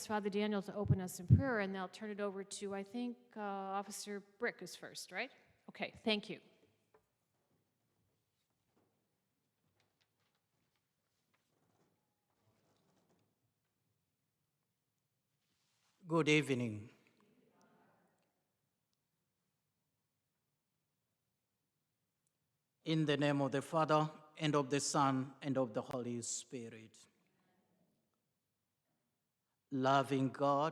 ask Father Daniel to open us in prayer, and they'll turn it over to, I think, Officer Brick is first, right? Okay, thank you. Good evening. In the name of the Father, and of the Son, and of the Holy Spirit. Loving God,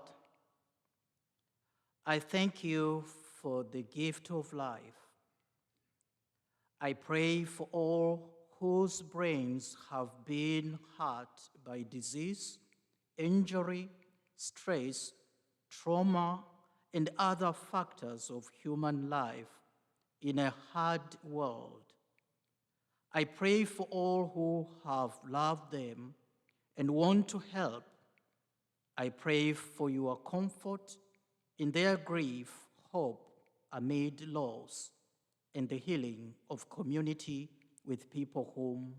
I thank you for the gift of life. I pray for all whose brains have been hurt by disease, injury, stress, trauma, and other factors of human life in a hard world. I pray for all who have loved them and want to help. I pray for your comfort in their grief, hope amid loss, and the healing of community with people whom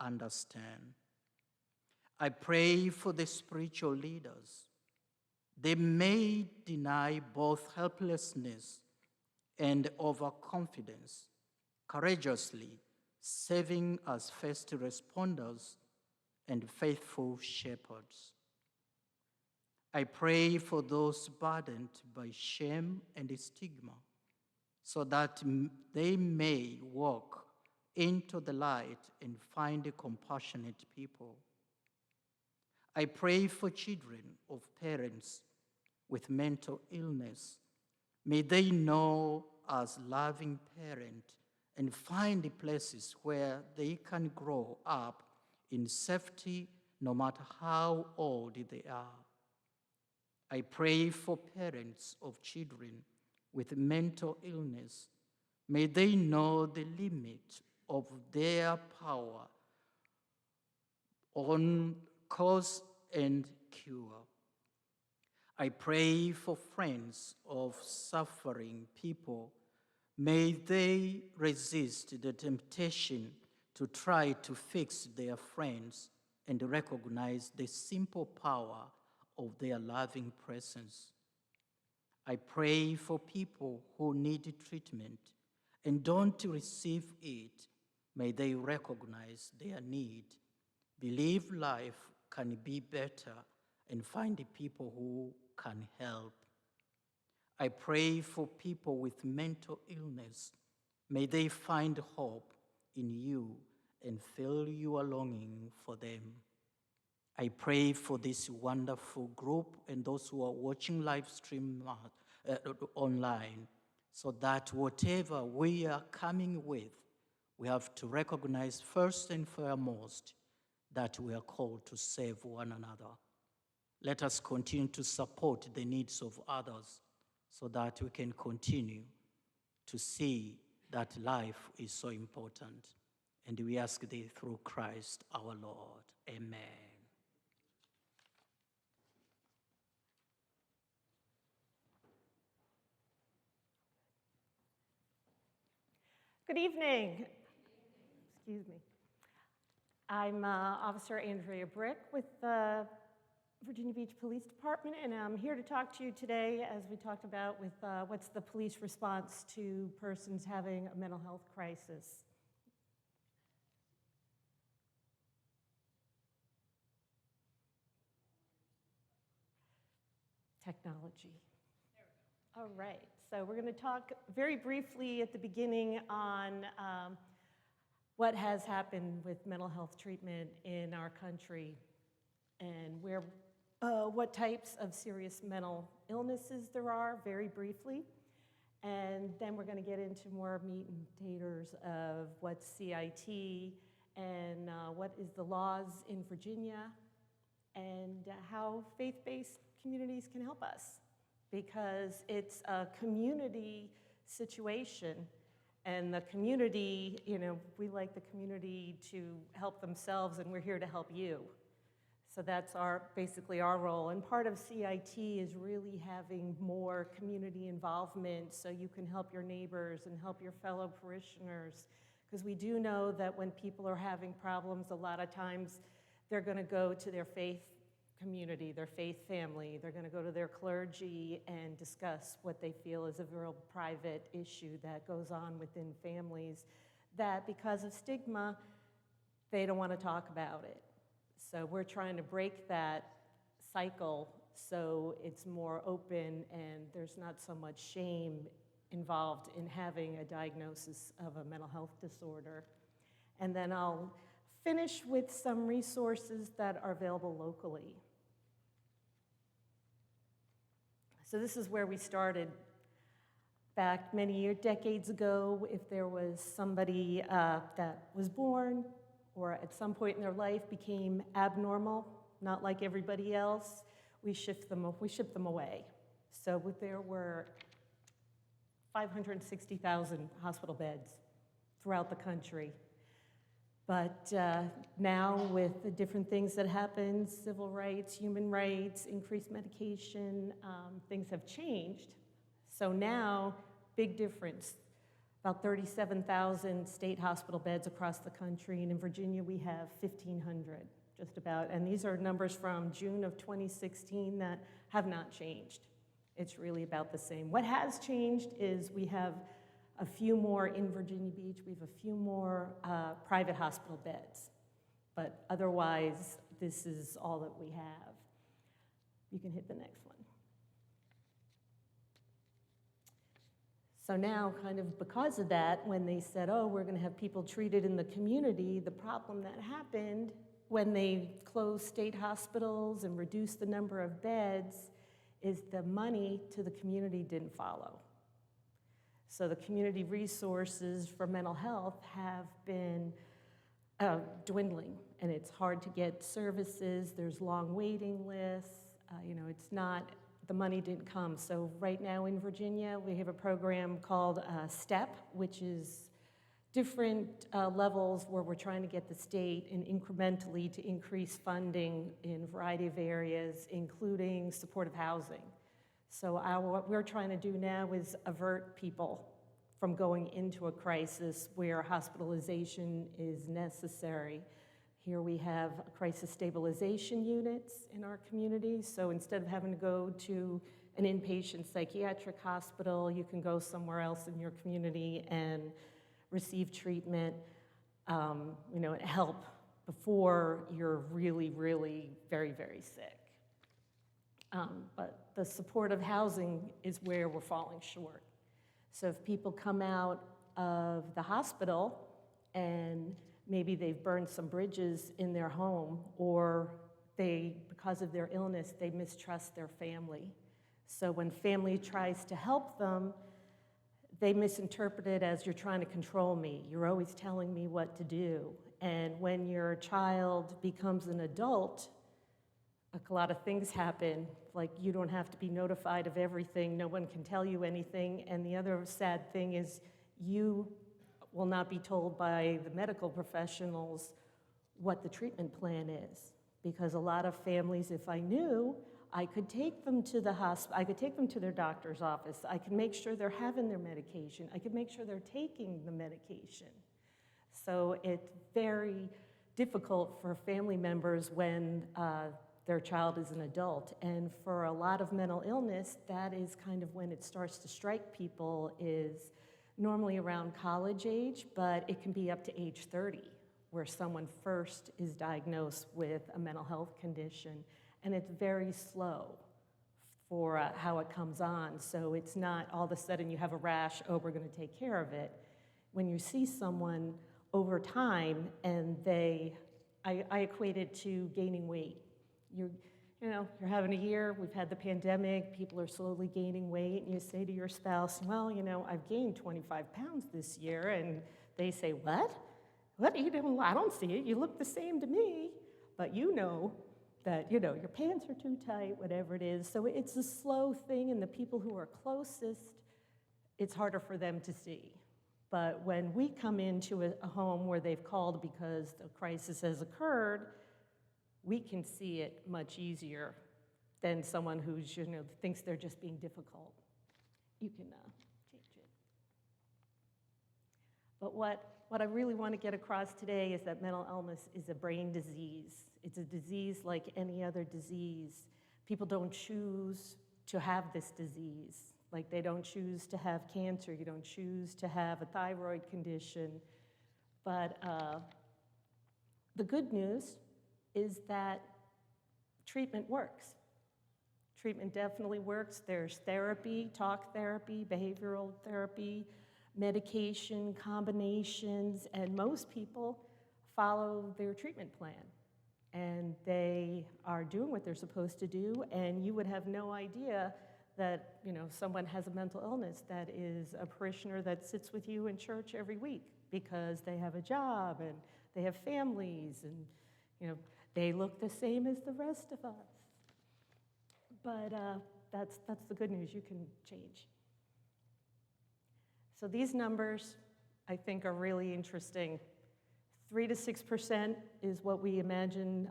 understand. I pray for the spiritual leaders. They may deny both helplessness and overconfidence, courageously serving as first responders and faithful shepherds. I pray for those burdened by shame and stigma, so that they may walk into the light and find compassionate people. I pray for children of parents with mental illness. May they know as loving parents and find places where they can grow up in safety no matter how old they are. I pray for parents of children with mental illness. May they know the limit of their power on cause and cure. I pray for friends of suffering people. May they resist the temptation to try to fix their friends and recognize the simple power of their loving presence. I pray for people who need treatment and don't receive it. May they recognize their need, believe life can be better, and find people who can help. I pray for people with mental illness. May they find hope in you and feel your longing for them. I pray for this wonderful group and those who are watching live stream online, so that whatever we are coming with, we have to recognize first and foremost that we are called to save one another. Let us continue to support the needs of others so that we can continue to see that life is so important. And we ask thee through Christ our Lord. Amen. Good evening. Excuse me. I'm Officer Andrea Brick with the Virginia Beach Police Department, and I'm here to talk to you today, as we talked about, with what's the police response to persons having a mental health crisis. Technology. All right, so we're going to talk very briefly at the beginning on what has happened with mental health treatment in our country and what types of serious mental illnesses there are, very briefly. And then we're going to get into more meat and taters of what's CIT and what is the laws in Virginia and how faith-based communities can help us, because it's a community situation, and the community, we like the community to help themselves, and we're here to help you. So that's basically our role. And part of CIT is really having more community involvement so you can help your neighbors and help your fellow parishioners, because we do know that when people are having problems, a lot of times they're going to go to their faith community, their faith family. They're going to go to their clergy and discuss what they feel is a real private issue that goes on within families that, because of stigma, they don't want to talk about it. So we're trying to break that cycle so it's more open and there's not so much shame involved in having a diagnosis of a mental health disorder. And then I'll finish with some resources that are available locally. So this is where we started back many decades ago. If there was somebody that was born or at some point in their life became abnormal, not like everybody else, we shipped them away. So there were 560,000 hospital beds throughout the country. But now with the different things that happen, civil rights, human rights, increased medication, things have changed. So now, big difference. About 37,000 state hospital beds across the country, and in Virginia we have 1,500, just about. And these are numbers from June of 2016 that have not changed. It's really about the same. What has changed is we have a few more in Virginia Beach. We have a few more private hospital beds. But otherwise, this is all that we have. You can hit the next one. So now, kind of because of that, when they said, oh, we're going to have people treated in the community, the problem that happened when they closed state hospitals and reduced the number of beds is the money to the community didn't follow. So the community resources for mental health have been dwindling, and it's hard to get services. There's long waiting lists. It's not, the money didn't come. So right now in Virginia, we have a program called STEP, which is different levels where we're trying to get the state and incrementally to increase funding in a variety of areas, including supportive housing. So what we're trying to do now is avert people from going into a crisis where hospitalization is necessary. Here we have crisis stabilization units in our community. So instead of having to go to an inpatient psychiatric hospital, you can go somewhere else in your community and receive treatment, and help before you're really, really very, very sick. But the supportive housing is where we're falling short. So if people come out of the hospital and maybe they've burned some bridges in their home, or because of their illness, they mistrust their family. So when family tries to help them, they misinterpret it as, you're trying to control me. You're always telling me what to do. And when your child becomes an adult, a lot of things happen, like you don't have to be notified of everything, no one can tell you anything, and the other sad thing is you will not be told by the medical professionals what the treatment plan is. Because a lot of families, if I knew, I could take them to the hospital, I could take them to their doctor's office, I could make sure they're having their medication, I could make sure they're taking the medication. So it's very difficult for family members when their child is an adult. And for a lot of mental illness, that is kind of when it starts to strike people, is normally around college age, but it can be up to age 30, where someone first is diagnosed with a mental health condition. And it's very slow for how it comes on. So it's not all of a sudden you have a rash, oh, we're going to take care of it. When you see someone over time and I equate it to gaining weight. You're having a year, we've had the pandemic, people are slowly gaining weight, and you say to your spouse, well, I've gained 25 pounds this year, and they say, what? What are you doing? I don't see it. You look the same to me. But you know that, your pants are too tight, whatever it is. So it's a slow thing, and the people who are closest, it's harder for them to see. But when we come into a home where they've called because the crisis has occurred, we can see it much easier than someone who's, thinks they're just being difficult. You can change it. But what what I really want to get across today is that mental illness is a brain disease. It's a disease like any other disease. People don't choose to have this disease. Like they don't choose to have cancer, you don't choose to have a thyroid condition. But the good news is that treatment works. Treatment definitely works. There's therapy, talk therapy, behavioral therapy, medication, combinations, and most people follow their treatment plan. And they are doing what they're supposed to do, and you would have no idea that, someone has a mental illness that is a parishioner that sits with you in church every week because they have a job and they have families and, they look the same as the rest of us. But that's the good news. You can change. So these numbers, I think, are really interesting. 3 to 6% is what we imagine,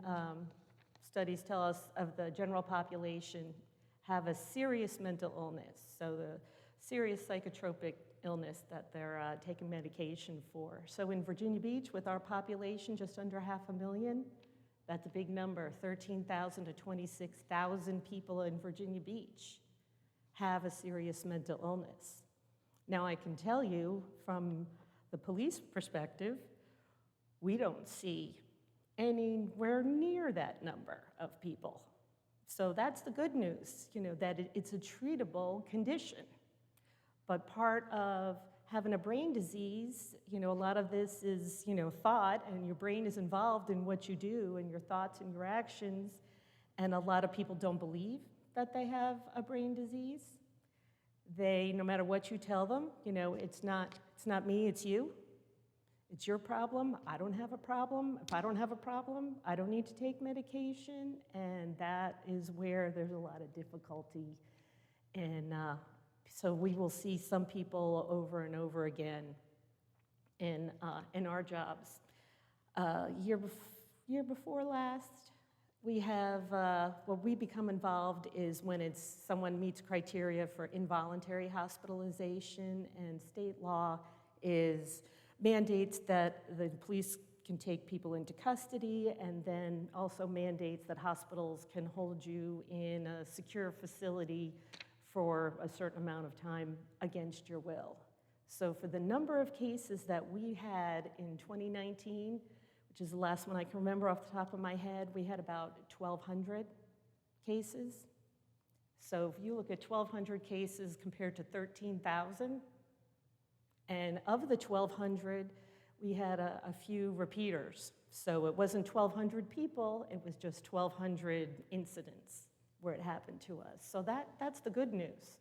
studies tell us, of the general population have a serious mental illness, so the serious psychotropic illness that they're taking medication for. So in Virginia Beach, with our population just under 500,000, that's a big number. 13,000 to 26,000 people in Virginia Beach have a serious mental illness. Now, I can tell you from the police perspective, we don't see anywhere near that number of people. So that's the good news, that it's a treatable condition. But part of having a brain disease, a lot of this is, thought, and your brain is involved in what you do and your thoughts and your actions. And a lot of people don't believe that they have a brain disease. They, no matter what you tell them, it's not me, it's you. It's your problem. I don't have a problem. If I don't have a problem, I don't need to take medication. And that is where there's a lot of difficulty. And so we will see some people over and over again in our jobs. Year before last, we have, what we become involved is when someone meets criteria for involuntary hospitalization, and state law mandates that the police can take people into custody, and then also mandates that hospitals can hold you in a secure facility for a certain amount of time against your will. So for the number of cases that we had in 2019, which is the last one I can remember off the top of my head, we had about 1,200 cases. So if you look at 1,200 cases compared to 13,000, and of the 1,200, we had a few repeaters. So it wasn't 1,200 people, it was just 1,200 incidents where it happened to us. So that's the good news.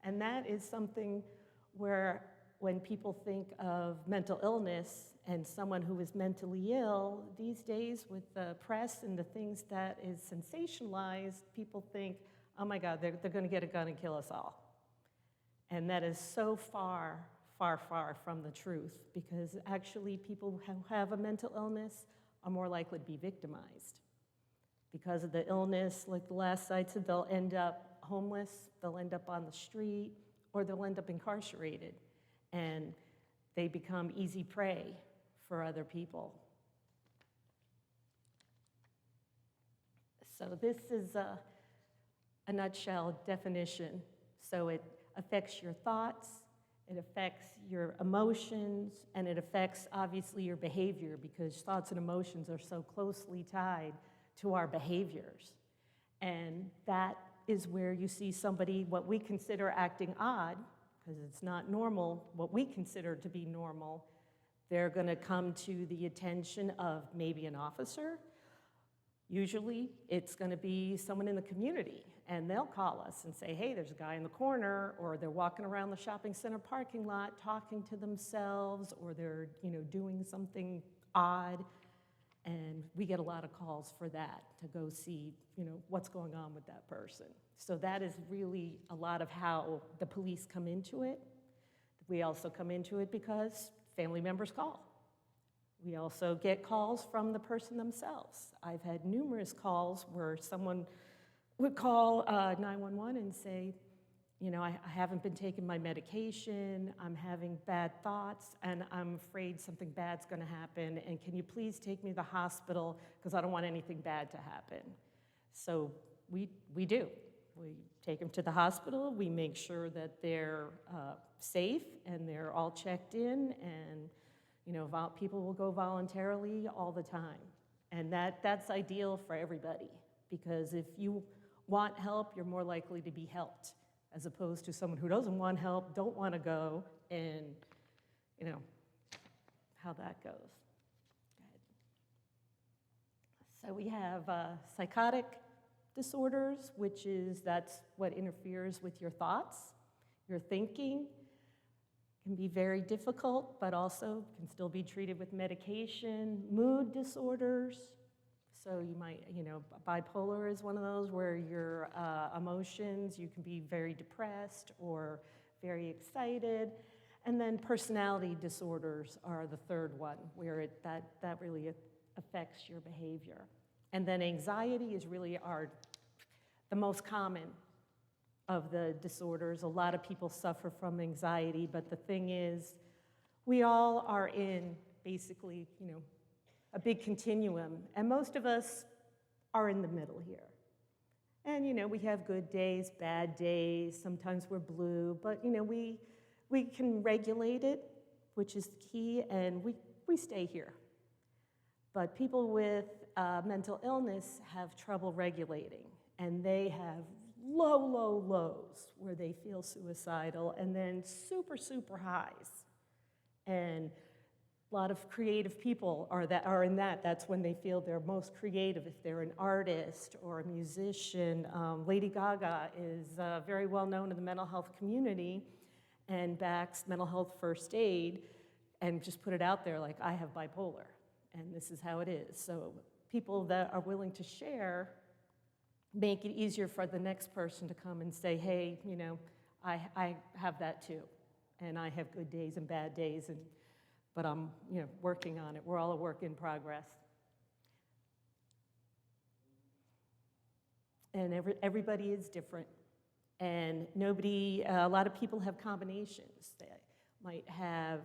And that is something where when people think of mental illness and someone who is mentally ill, these days with the press and the things that is sensationalized, people think, oh my God, they're going to get a gun and kill us all. And that is so far from the truth, because actually people who have a mental illness are more likely to be victimized. Because of the illness, like the last I said, they'll end up homeless, they'll end up on the street, or they'll end up incarcerated. And they become easy prey for other people. So this is a nutshell definition. So it affects your thoughts, it affects your emotions, and it affects, obviously, your behavior, because thoughts and emotions are so closely tied to our behaviors. And that is where you see somebody, what we consider acting odd, because it's not normal, what we consider to be normal, they're going to come to the attention of maybe an officer. Usually, it's going to be someone in the community, and they'll call us and say, hey, there's a guy in the corner, or they're walking around the shopping center parking lot talking to themselves, or they're, doing something odd, and we get a lot of calls for that, to go see, what's going on with that person. So that is really a lot of how the police come into it. We also come into it because family members call. We also get calls from the person themselves. I've had numerous calls where someone would call 911 and say, I haven't been taking my medication, I'm having bad thoughts, and I'm afraid something bad's gonna happen, and can you please take me to the hospital, because I don't want anything bad to happen. So we do. We take them to the hospital, we make sure that they're safe, and they're all checked in, and people will go voluntarily all the time. And that's ideal for everybody, because if you want help, you're more likely to be helped, as opposed to someone who doesn't want help, don't want to go, and how that goes. Go ahead. So we have psychotic disorders, that's what interferes with your thoughts, your thinking. Can be very difficult, but also can still be treated with medication. Mood disorders. So you might, bipolar is one of those where your emotions, you can be very depressed or very excited. And then personality disorders are the third one, where that really affects your behavior. And then anxiety is really the most common of the disorders. A lot of people suffer from anxiety, but the thing is, we all are in basically, a big continuum, and most of us are in the middle here. And we have good days, bad days, sometimes we're blue, but we can regulate it, which is the key, and we stay here. But people with mental illness have trouble regulating, and they have low lows where they feel suicidal, and then super highs. And a lot of creative people are in that. That's when they feel they're most creative, if they're an artist or a musician. Lady Gaga is very well known in the mental health community and backs mental health first aid, and just put it out there like, I have bipolar, and this is how it is. So people that are willing to share make it easier for the next person to come and say, hey, I have that too, and I have good days and bad days, but I'm working on it. We're all a work in progress. And everybody is different, and a lot of people have combinations. They might have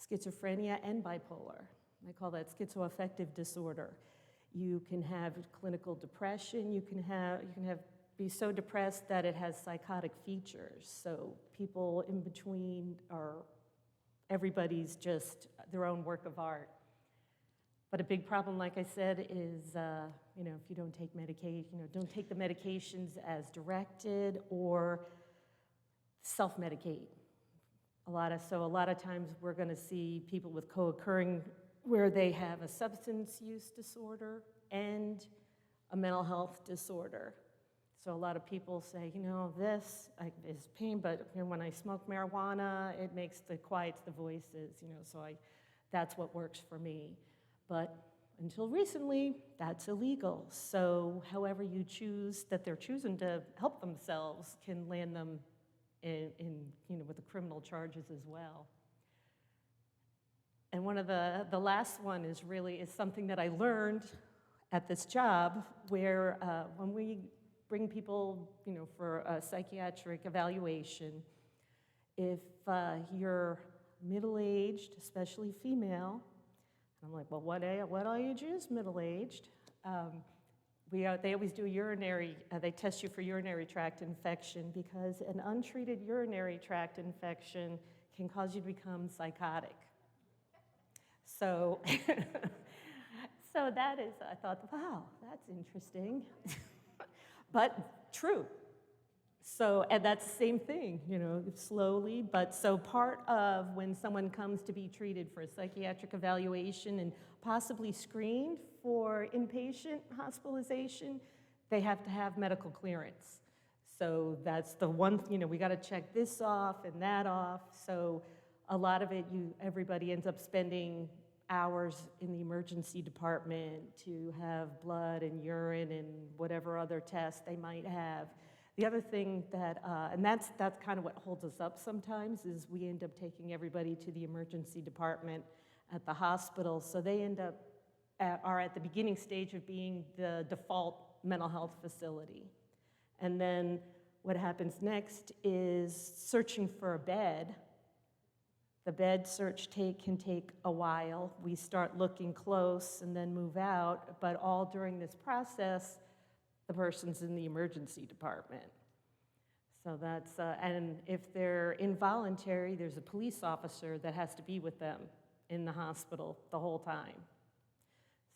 schizophrenia and bipolar. I call that schizoaffective disorder. You can have clinical depression. You can be so depressed that it has psychotic features. So people in between everybody's just their own work of art. But a big problem, like I said, is if you don't take don't take the medications as directed or self-medicate. A lot of times we're going to see people with co-occurring where they have a substance use disorder and a mental health disorder. So a lot of people say, this is pain, but when I smoke marijuana, it quiets the voices, so that's what works for me. But until recently, that's illegal. So however you choose, that they're choosing to help themselves, can land them in with the criminal charges as well. And one of the last one is something that I learned at this job, where when we bring people, for a psychiatric evaluation, if you're middle-aged, especially female, I'm like, well, what age is middle-aged? They always do they test you for urinary tract infection, because an untreated urinary tract infection can cause you to become psychotic. So, that is, I thought, wow, that's interesting, but true. So, and that's the same thing, slowly, but so part of when someone comes to be treated for a psychiatric evaluation and possibly screened for inpatient hospitalization, they have to have medical clearance. So that's the one, we got to check this off and that off. So a lot of it, everybody ends up spending hours in the emergency department to have blood and urine and whatever other tests they might have. The other thing that, and that's kind of what holds us up sometimes, is we end up taking everybody to the emergency department at the hospital, so they end up are at the beginning stage of being the default mental health facility. And then What happens next is searching for a bed. The bed search can take a while. We start looking close and then move out, but all during this process, the person's in the emergency department. So that's, and if they're involuntary, there's a police officer that has to be with them in the hospital the whole time.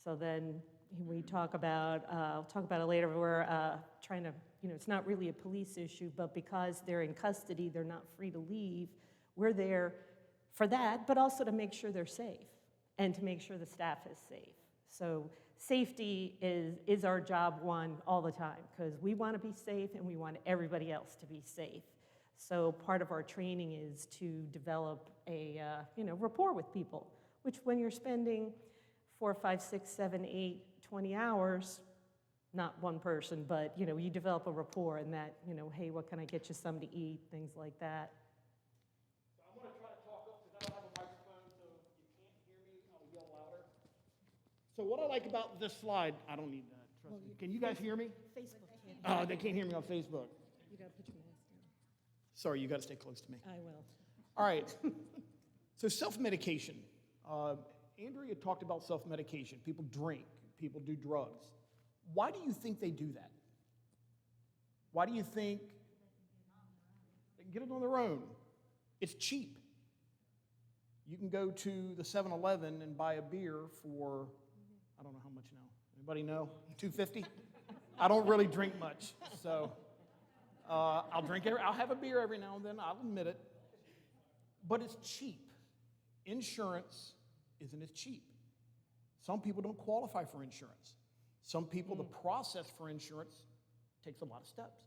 So then we talk about, I'll talk about it later, we're trying to, it's not really a police issue, but because they're in custody, they're not free to leave. We're there for that, but also to make sure they're safe and to make sure the staff is safe. So safety is our job one all the time, because we want to be safe and we want everybody else to be safe. So part of our training is to develop a rapport with people, which when you're spending 4, 5, 6, 7, 8, 20 hours, not one person, but you develop a rapport and that, hey, what can I get you some to eat, things like that. So I'm going to try to talk up because I don't have a microphone, so you can't hear me. I'll yell louder. So what I like about this slide, I don't need that, trust me. Can you guys hear me? Facebook can't. Oh, they can't hear me on Facebook. You got to put your mask down. Sorry, you got to stay close to me. I will. All right. So self-medication. Andrea talked about self-medication. People drink. People do drugs. Why do you think they do that? Why do you think they can get it on their own? It's cheap. You can go to the 7-Eleven and buy a beer for, I don't know how much now. Anybody know? $2.50? I don't really drink much, so I'll have a beer every now and then, I'll admit it. But it's cheap. Insurance isn't as cheap. Some people don't qualify for insurance. Some people, the process for insurance takes a lot of steps,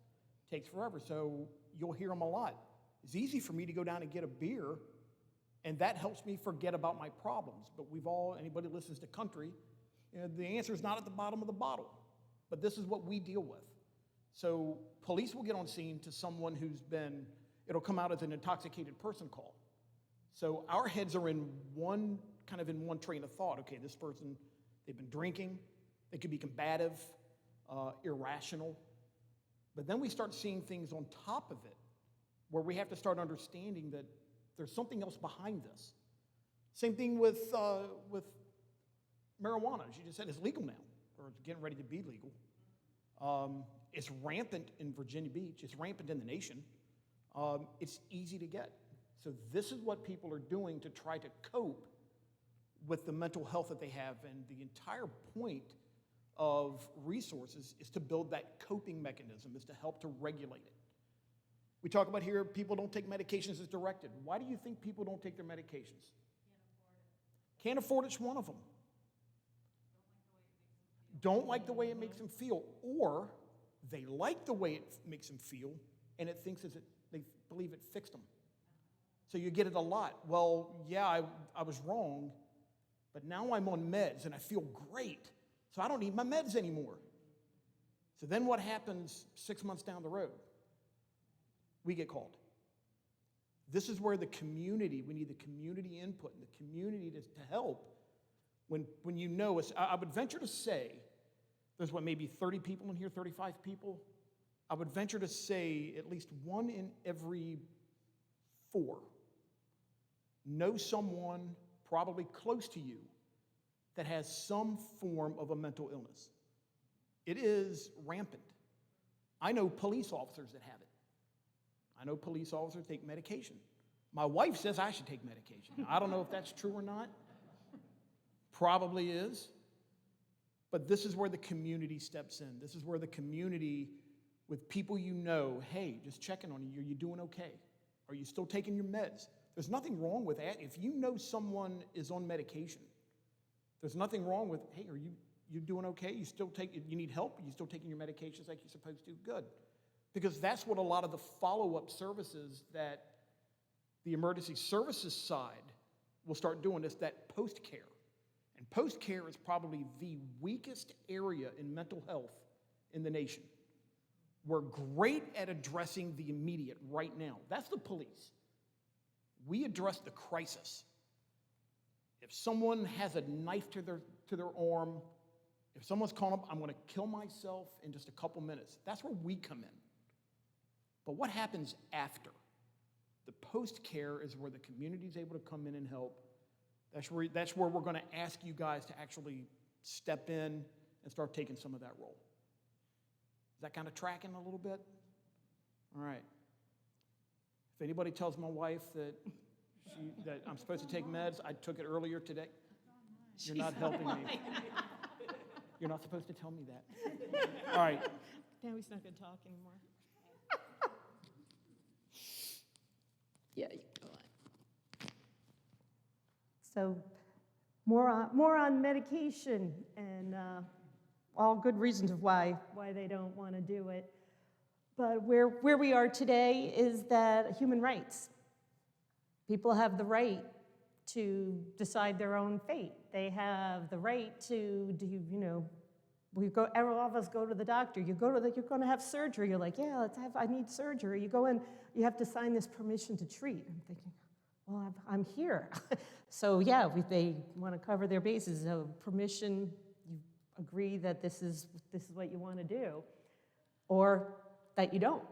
takes forever. So you'll hear them a lot. It's easy for me to go down and get a beer, and that helps me forget about my problems. But anybody who listens to country, the answer is not at the bottom of the bottle. But this is what we deal with. So police will get on scene to someone it'll come out as an intoxicated person call. So our heads are in one train of thought. Okay, this person, they've been drinking, they could be combative, irrational. But then we start seeing things on top of it where we have to start understanding that there's something else behind this. Same thing with marijuana. As you just said, it's legal now, or it's getting ready to be legal. It's rampant in Virginia Beach. It's rampant in the nation. It's easy to get. So this is what people are doing to try to cope with the mental health that they have. And the entire point of resources is to build that coping mechanism, is to help to regulate it. We talk about here, people don't take medications as directed. Why do you think people don't take their medications? Can't afford it's one of them. Don't like the way it makes them feel. Or they like the way it makes them feel, and they believe it fixed them. So you get it a lot. Well, yeah, I was wrong, but now I'm on meds and I feel great, so I don't need my meds anymore. So then what happens 6 months down the road? We get called. This is where we need the community input and the community to help. When I would venture to say, there's maybe 30 people in here, 35 people. I would venture to say at least 1 in every 4 know someone probably close to you that has some form of a mental illness. It is rampant. I know police officers that have it. I know police officers take medication. My wife says I should take medication. Now, I don't know if that's true or not. Probably is. But this is where the community steps in. This is where the community, with people hey, just checking on you. Are you doing okay? Are you still taking your meds? There's nothing wrong with that. If you know someone is on medication, there's nothing wrong with, hey, are you doing okay? You need help? Are you still taking your medications like you're supposed to? Good. Because that's what a lot of the follow-up services that the emergency services side will start doing, is that post-care. And post-care is probably the weakest area in mental health in the nation. We're great at addressing the immediate right now. That's the police. We address the crisis. If someone has a knife to their arm, if someone's calling up, I'm going to kill myself in just a couple minutes, that's where we come in. But what happens after? The post-care is where the community is able to come in and help. That's where we're going to ask you guys to actually step in and start taking some of that role. Is that kind of tracking a little bit? All right. If anybody tells my wife that I'm supposed to take meds, I took it earlier today. You're not helping me. You're not supposed to tell me that. All right. Now he's not going to talk anymore. Yeah, you go on. So more on medication and all good reasons of why they don't want to do it. But where we are today is that human rights. People have the right to decide their own fate. They have the right to do, all of us go to the doctor. You're going to have surgery. You're like, yeah, I need surgery. You go in, you have to sign this permission to treat. I'm thinking, well, I'm here. So yeah, they want to cover their bases. So permission, you agree that this is what you want to do, or that you don't.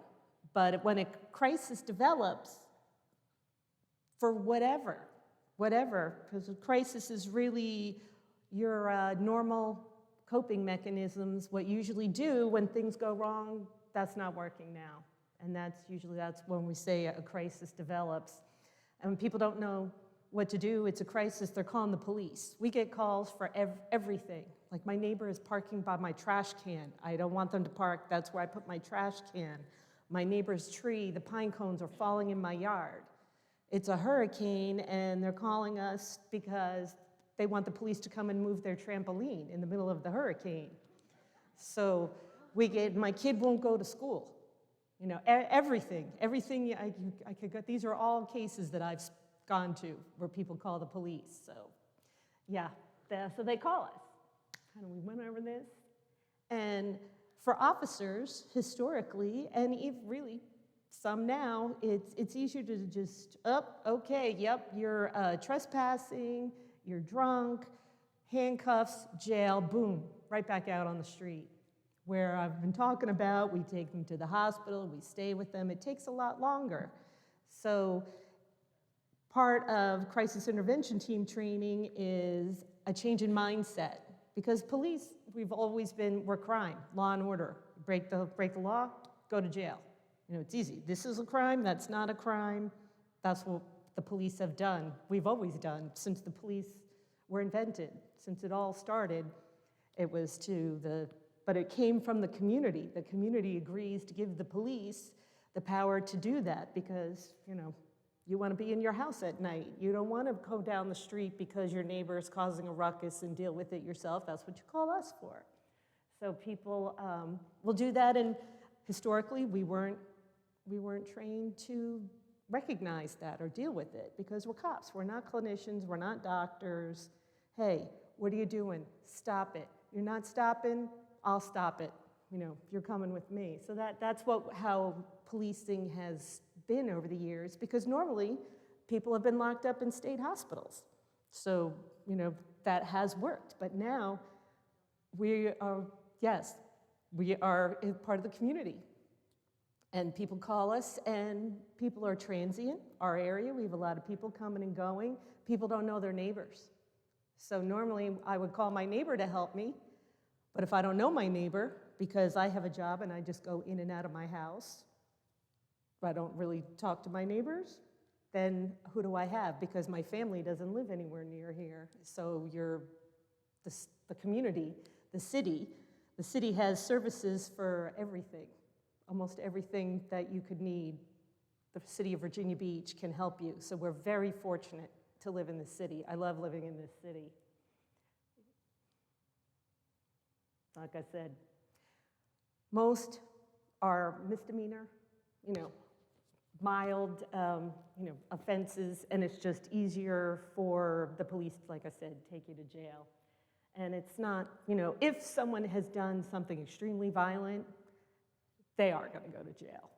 But when a crisis develops, for whatever, because a crisis is really your normal coping mechanisms, what you usually do when things go wrong, that's not working now. And that's when we say a crisis develops. And when people don't know what to do, it's a crisis, they're calling the police. We get calls for everything. Like my neighbor is parking by my trash can. I don't want them to park, that's where I put my trash can. My neighbor's tree, the pine cones are falling in my yard. It's a hurricane and they're calling us because they want the police to come and move their trampoline in the middle of the hurricane. So my kid won't go to school. Everything I could go. These are all cases that I've gone to where people call the police. So, yeah, so they call us. Kind of, we went over this. And for officers, historically, and really some now, it's easier to just, okay, yep, you're trespassing, you're drunk, handcuffs, jail, boom, right back out on the street. Where I've been talking about, we take them to the hospital, we stay with them, it takes a lot longer. So part of crisis intervention team training is a change in mindset. Because police, we're crime, law and order. Break the law, go to jail. It's easy. This is a crime, that's not a crime. That's what the police have done. We've always done since the police were invented. Since it all started, it was but it came from the community. The community agrees to give the police the power to do that because, you want to be in your house at night. You don't want to go down the street because your neighbor is causing a ruckus and deal with it yourself. That's what you call us for. So people will do that, and historically we weren't trained to recognize that or deal with it because we're cops. We're not clinicians. We're not doctors. Hey, what are you doing? Stop it. You're not stopping, I'll stop it. You're coming with me. So that's how policing has been over the years, because normally people have been locked up in state hospitals. So, that has worked. But now we are part of the community. And people call us, and people are transient. Our area, we have a lot of people coming and going. People don't know their neighbors. So normally I would call my neighbor to help me, but if I don't know my neighbor, because I have a job and I just go in and out of my house, I don't really talk to my neighbors, then who do I have? Because my family doesn't live anywhere near here. So the community, the city has services for everything, almost everything that you could need. The city of Virginia Beach can help you. So we're very fortunate to live in this city. I love living in this city. Like I said, most are misdemeanor, mild, offenses, and it's just easier for the police, like I said, take you to jail. And it's not, if someone has done something extremely violent, they are going to go to jail.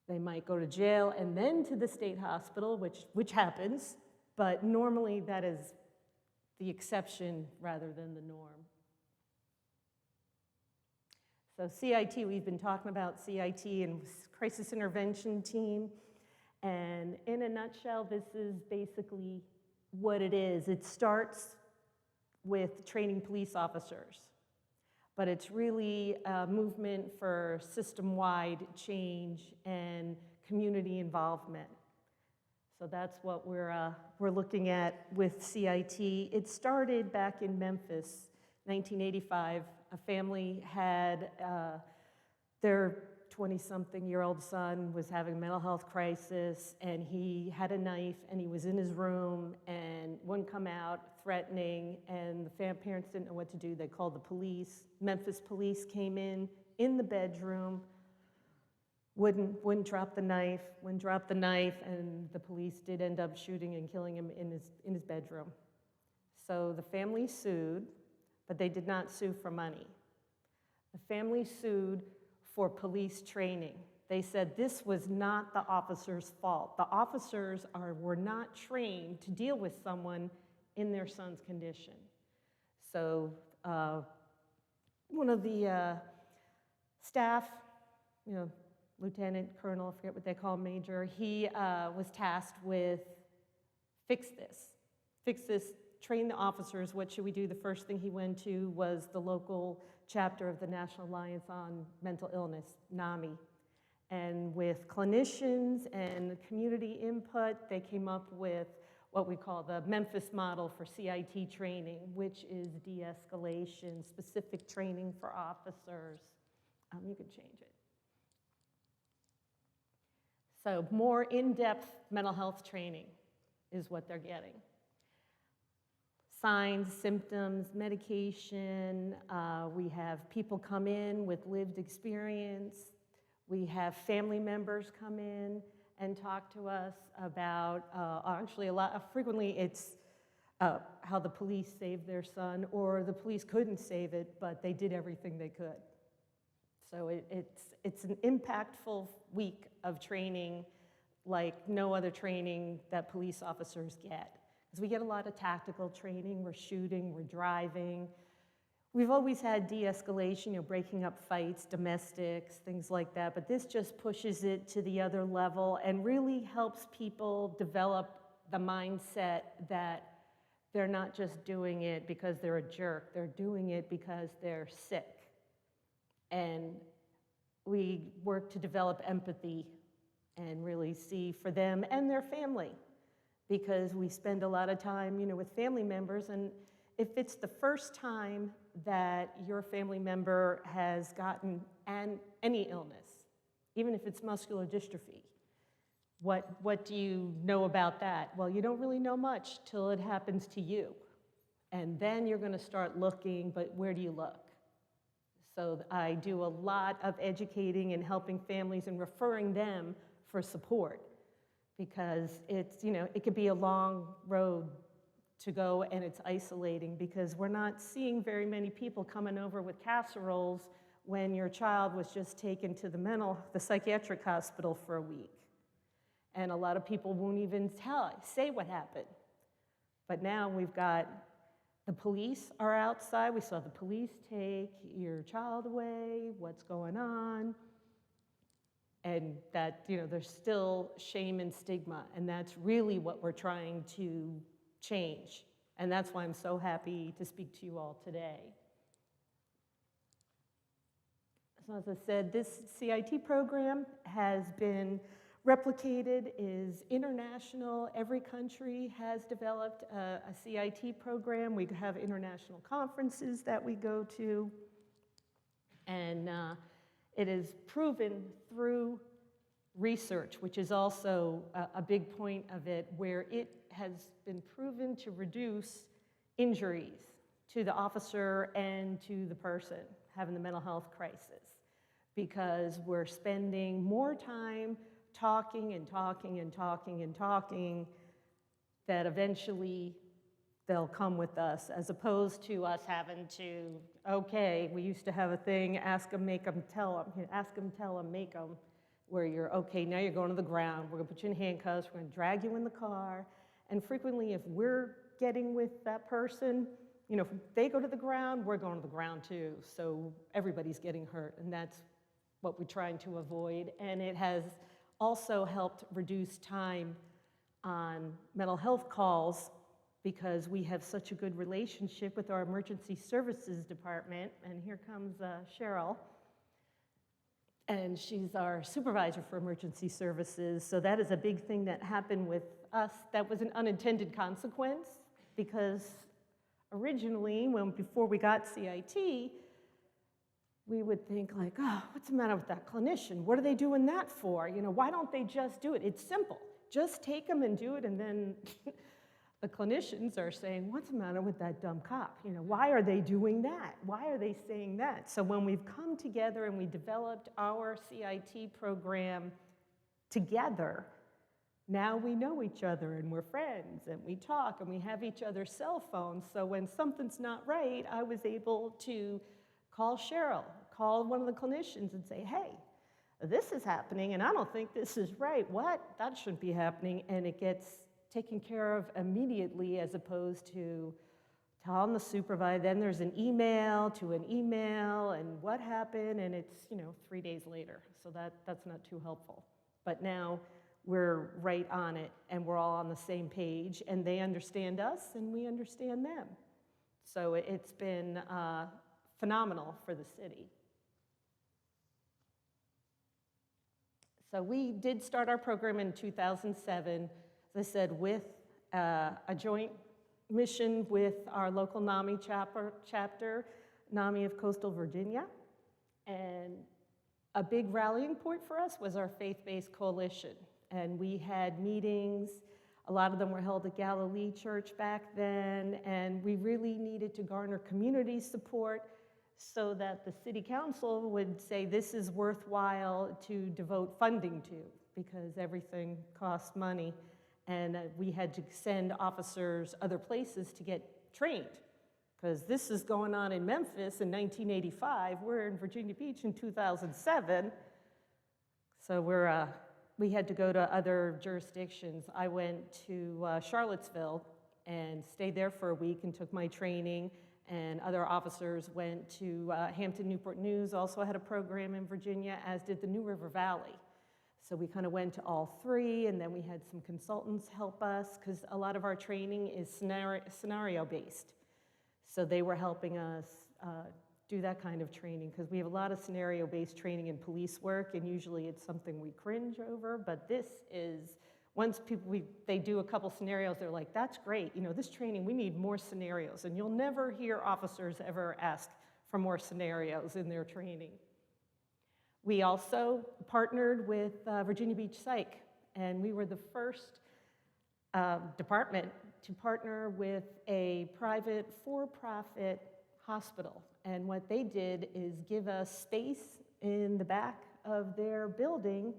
They might go to jail and then to the state hospital, which happens, but normally that is the exception rather than the norm. So CIT, we've been talking about CIT and Crisis Intervention Team. And in a nutshell, this is basically what it is. It starts with training police officers, but it's really a movement for system-wide change and community involvement. So that's what we're looking at with CIT. It started back in Memphis, 1985. A family had their 20-something-year-old son was having a mental health crisis, and he had a knife, and he was in his room, and wouldn't come out, threatening, and the parents didn't know what to do. They called the police. Memphis police came in the bedroom, wouldn't drop the knife, and the police did end up shooting and killing him in his bedroom. So the family sued, but they did not sue for money. The family sued for police training. They said this was not the officer's fault. The officers were not trained to deal with someone in their son's condition. So one of the staff, lieutenant, colonel, I forget what they call major, he was tasked with fix this, train the officers. What should we do? The first thing he went to was the local chapter of the National Alliance on Mental Illness, NAMI. And with clinicians and community input, they came up with what we call the Memphis model for CIT training, which is de-escalation, specific training for officers. You could change it. So more in-depth mental health training is what they're getting. Signs, symptoms, medication. We have people come in with lived experience. We have family members come in and talk to us about, actually frequently it's how the police saved their son, or the police couldn't save it, but they did everything they could. So it's an impactful week of training like no other training that police officers get. Because we get a lot of tactical training, we're shooting, we're driving. We've always had de-escalation, breaking up fights, domestics, things like that, but this just pushes it to the other level and really helps people develop the mindset that they're not just doing it because they're a jerk, they're doing it because they're sick. And we work to develop empathy and really see for them and their family, because we spend a lot of time, with family members, and if it's the first time that your family member has gotten any illness, even if it's muscular dystrophy, what do you know about that? Well, you don't really know much till it happens to you. And then you're going to start looking, but where do you look? So I do a lot of educating and helping families and referring them for support, because it's, it could be a long road to go, and it's isolating because we're not seeing very many people coming over with casseroles when your child was just taken to the psychiatric hospital for a week. And a lot of people won't even say what happened. But now we've got the police are outside. We saw the police take your child away. What's going on? And that, there's still shame and stigma, and that's really what we're trying to change. And that's why I'm so happy to speak to you all today. So as I said, this CIT program has been replicated, is international. Every country has developed a CIT program. We have international conferences that we go to. And it is proven through research, which is also a big point of it, where it has been proven to reduce injuries to the officer and to the person having the mental health crisis, because we're spending more time talking and talking and talking and talking, that eventually they'll come with us, as opposed to us having to, okay, we used to have a thing, ask them, make them, tell them, ask them, tell them, make them, where you're, okay, now you're going to the ground, we're gonna put you in handcuffs, we're gonna drag you in the car, and frequently if we're getting with that person, you know, if they go to the ground, we're going to the ground too. So everybody's getting hurt, and that's what we're trying to avoid. And it has also helped reduce time on mental health calls because we have such a good relationship with our emergency services department. And here comes Cheryl. And she's our supervisor for emergency services. So that is a big thing that happened with us. That was an unintended consequence because originally, before we got CIT, we would think like, oh, what's the matter with that clinician? What are they doing that for? You know, why don't they just do it? It's simple. Just take them and do it, and then the clinicians are saying, what's the matter with that dumb cop? You know, why are they doing that? Why are they saying that? So when we've come together and we developed our CIT program together, now we know each other and we're friends and we talk and we have each other's cell phones. So when something's not right, I was able to call Cheryl, call one of the clinicians and say, hey, this is happening and I don't think this is right. What? That shouldn't be happening. And it gets taken care of immediately as opposed to telling the supervisor, then there's an email to an email and what happened, and it's, you know, 3 days later. So that's not too helpful. But now we're right on it and we're all on the same page and they understand us and we understand them. So it's been phenomenal for the city. So we did start our program in 2007, as I said, with a joint mission with our local NAMI chapter, NAMI of Coastal Virginia. And a big rallying point for us was our faith-based coalition. And we had meetings, a lot of them were held at Galilee Church back then, and we really needed to garner community support so that the city council would say this is worthwhile to devote funding to, because everything costs money. And we had to send officers other places to get trained, because this is going on in Memphis in 1985. We're in Virginia Beach in 2007. So we had to go to other jurisdictions. I went to Charlottesville and stayed there for a week and took my training, and other officers went to Hampton Newport News, also had a program in Virginia, as did the New River Valley. So we kind of went to all three, and then we had some consultants help us, because a lot of our training is scenario-based. So they were helping us do that kind of training, because we have a lot of scenario-based training in police work, and usually it's something we cringe over, but this is, once they do a couple scenarios, they're like, that's great, you know, this training, we need more scenarios, and you'll never hear officers ever ask for more scenarios in their training. We also partnered with Virginia Beach Psych, and we were the first department to partner with a private for-profit hospital. And what they did is give us space in the back of their building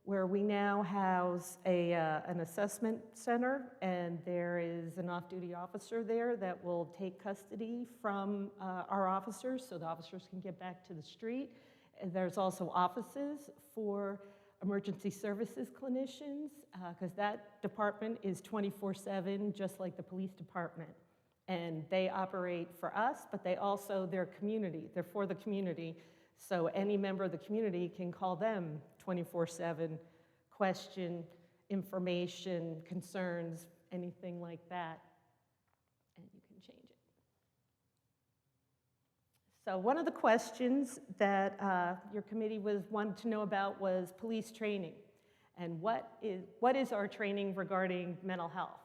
where we now house an assessment center, and there is an off-duty officer there that will take custody from our officers so the officers can get back to the street. And there's also offices for emergency services clinicians, because that department is 24/7, just like the police department. And they operate for us, but they're community. They're for the community. So any member of the community can call them 24/7, question information, concerns, anything like that. And you can change it. So one of the questions that your committee wanted to know about was police training. And what is our training regarding mental health?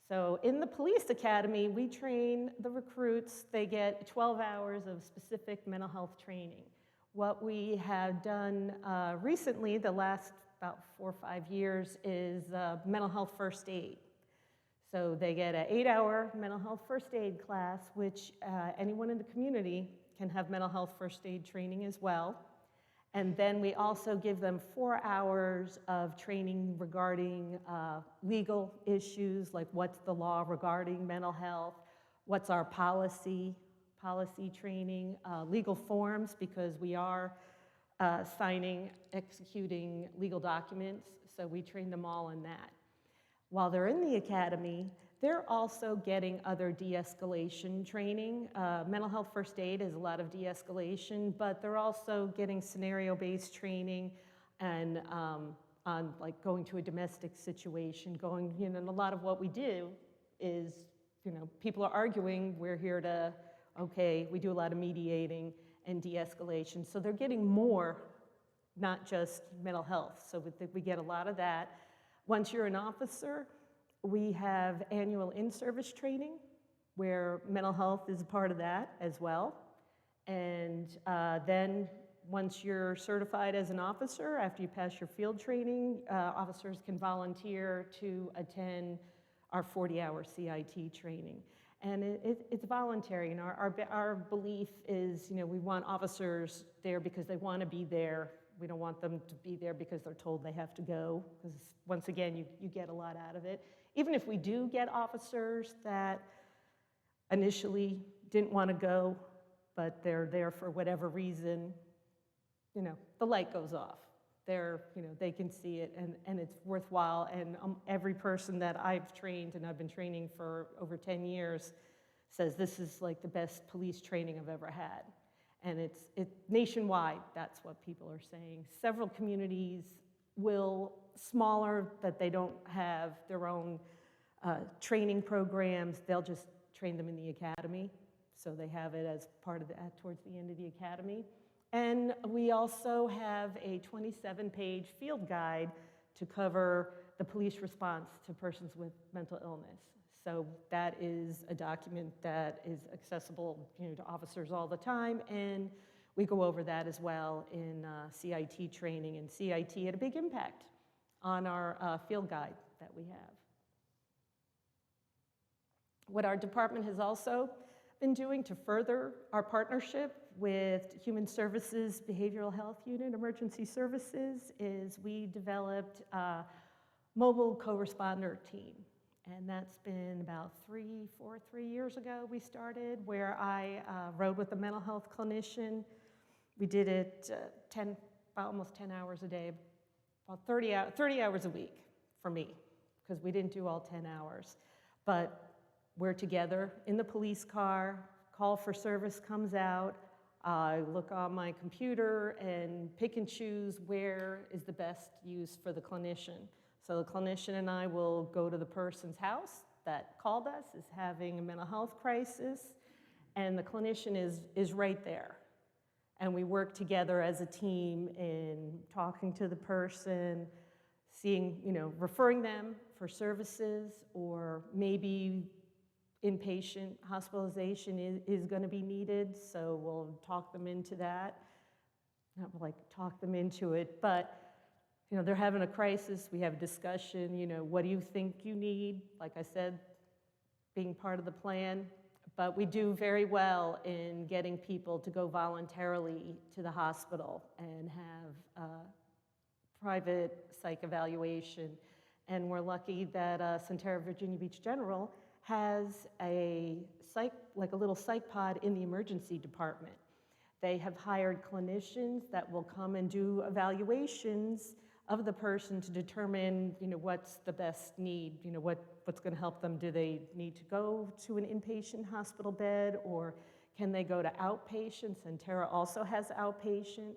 So in the police academy, we train the recruits. They get 12 hours of specific mental health training. What we have done recently, the last about 4 or 5 years, is mental health first aid. So they get an 8-hour mental health first aid class, which anyone in the community can have mental health first aid training as well. And then we also give them 4 hours of training regarding legal issues, like what's the law regarding mental health, what's our policy training, legal forms, because we are executing legal documents, so we train them all in that. While they're in the academy, They're also getting other de-escalation training. Mental health first aid is a lot of de-escalation, but they're also getting scenario-based training and on like going to a domestic situation, and a lot of what we do is, people are arguing, we're here to, okay, we do a lot of mediating and de-escalation. So they're getting more, not just mental health. So we get a lot of that. Once you're an officer, we have annual in-service training where mental health is a part of that as well. And then once you're certified as an officer, after you pass your field training, officers can volunteer to attend our 40-hour CIT training. And it's voluntary, and our belief is, we want officers there because they want to be there. We don't want them to be there because they're told they have to go, because once again, you get a lot out of it. Even if we do get officers that initially didn't want to go, but they're there for whatever reason, the light goes off. They can see it, and it's worthwhile. And every person that I've trained, and I've been training for over 10 years, says this is like the best police training I've ever had. And it's nationwide, that's what people are saying. Several communities smaller, that they don't have their own training programs, they'll just train them in the academy. So they have it as part of towards the end of the academy. And we also have a 27-page field guide to cover the police response to persons with mental illness. So that is a document that is accessible, to officers all the time, and we go over that as well in CIT training. And CIT had a big impact on our field guide that we have. What our department has also been doing to further our partnership with Human Services Behavioral Health Unit Emergency Services is we developed a mobile co-responder team. And that's been about 3 years ago we started, where I rode with a mental health clinician. We did it almost 10 hours a day, about 30 hours a week for me, because we didn't do all 10 hours. But we're together in the police car, call for service comes out, I look on my computer and pick and choose where is the best use for the clinician. So the clinician and I will go to the person's house that called us, is having a mental health crisis, and the clinician is right there. And we work together as a team in talking to the person, seeing, referring them for services, or maybe inpatient hospitalization is going to be needed, so we'll talk them into that. Not like talk them into it, but they're having a crisis, we have a discussion, what do you think you need? Like I said, being part of the plan. But we do very well in getting people to go voluntarily to the hospital and have private psych evaluation. And we're lucky that Centera Virginia Beach General has a little psych pod in the emergency department. They have hired clinicians that will come and do evaluations of the person to determine, what's the best need, what's going to help them. Do they need to go to an inpatient hospital bed, or can they go to outpatient? Centera also has outpatient.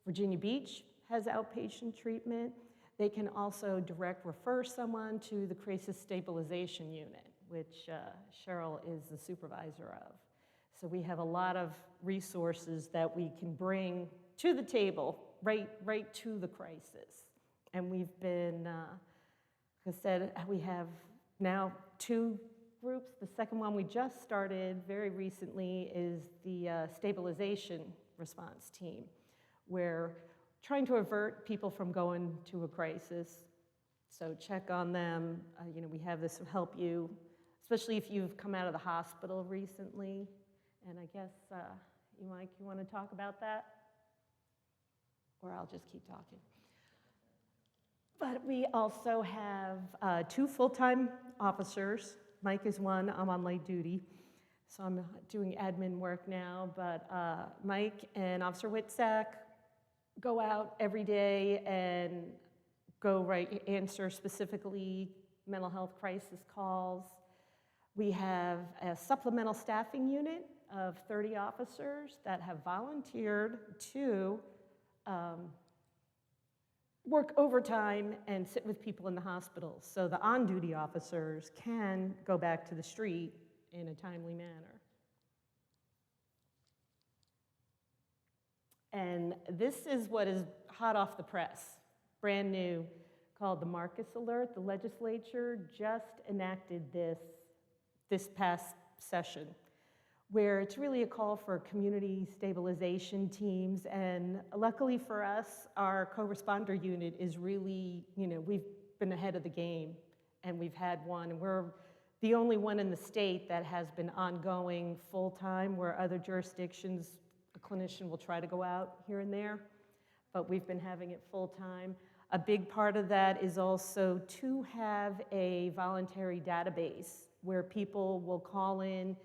Virginia Beach has outpatient treatment. They can also direct refer someone to the crisis stabilization unit, which Cheryl is the supervisor of. So we have a lot of resources that we can bring to the table, right to the crisis. And we've been, like I said, we have now 2 groups. The second one we just started very recently is the Stabilization response team. We're trying to avert people from going to a crisis. So check on them. We have this to help you, especially if you've come out of the hospital recently. And I guess, Mike, you want to talk about that? Or I'll just keep talking. But we also have 2 full-time officers. Mike is one, I'm on light duty. So I'm doing admin work now, but Mike and Officer Whitsack go out every day and answer specifically mental health crisis calls. We have a supplemental staffing unit of 30 officers that have volunteered to work overtime and sit with people in the hospitals, so the on-duty officers can go back to the street in a timely manner. And this is what is hot off the press, brand new, called the Marcus Alert. The legislature just enacted this past session, where it's really a call for community stabilization teams. And luckily for us, our co-responder unit is really, we've been ahead of the game, and we've had one. And we're the only one in the state that has been ongoing full-time, where other jurisdictions, a clinician will try to go out here and there, but we've been having it full-time. A big part of that is also to have a voluntary database where people will call in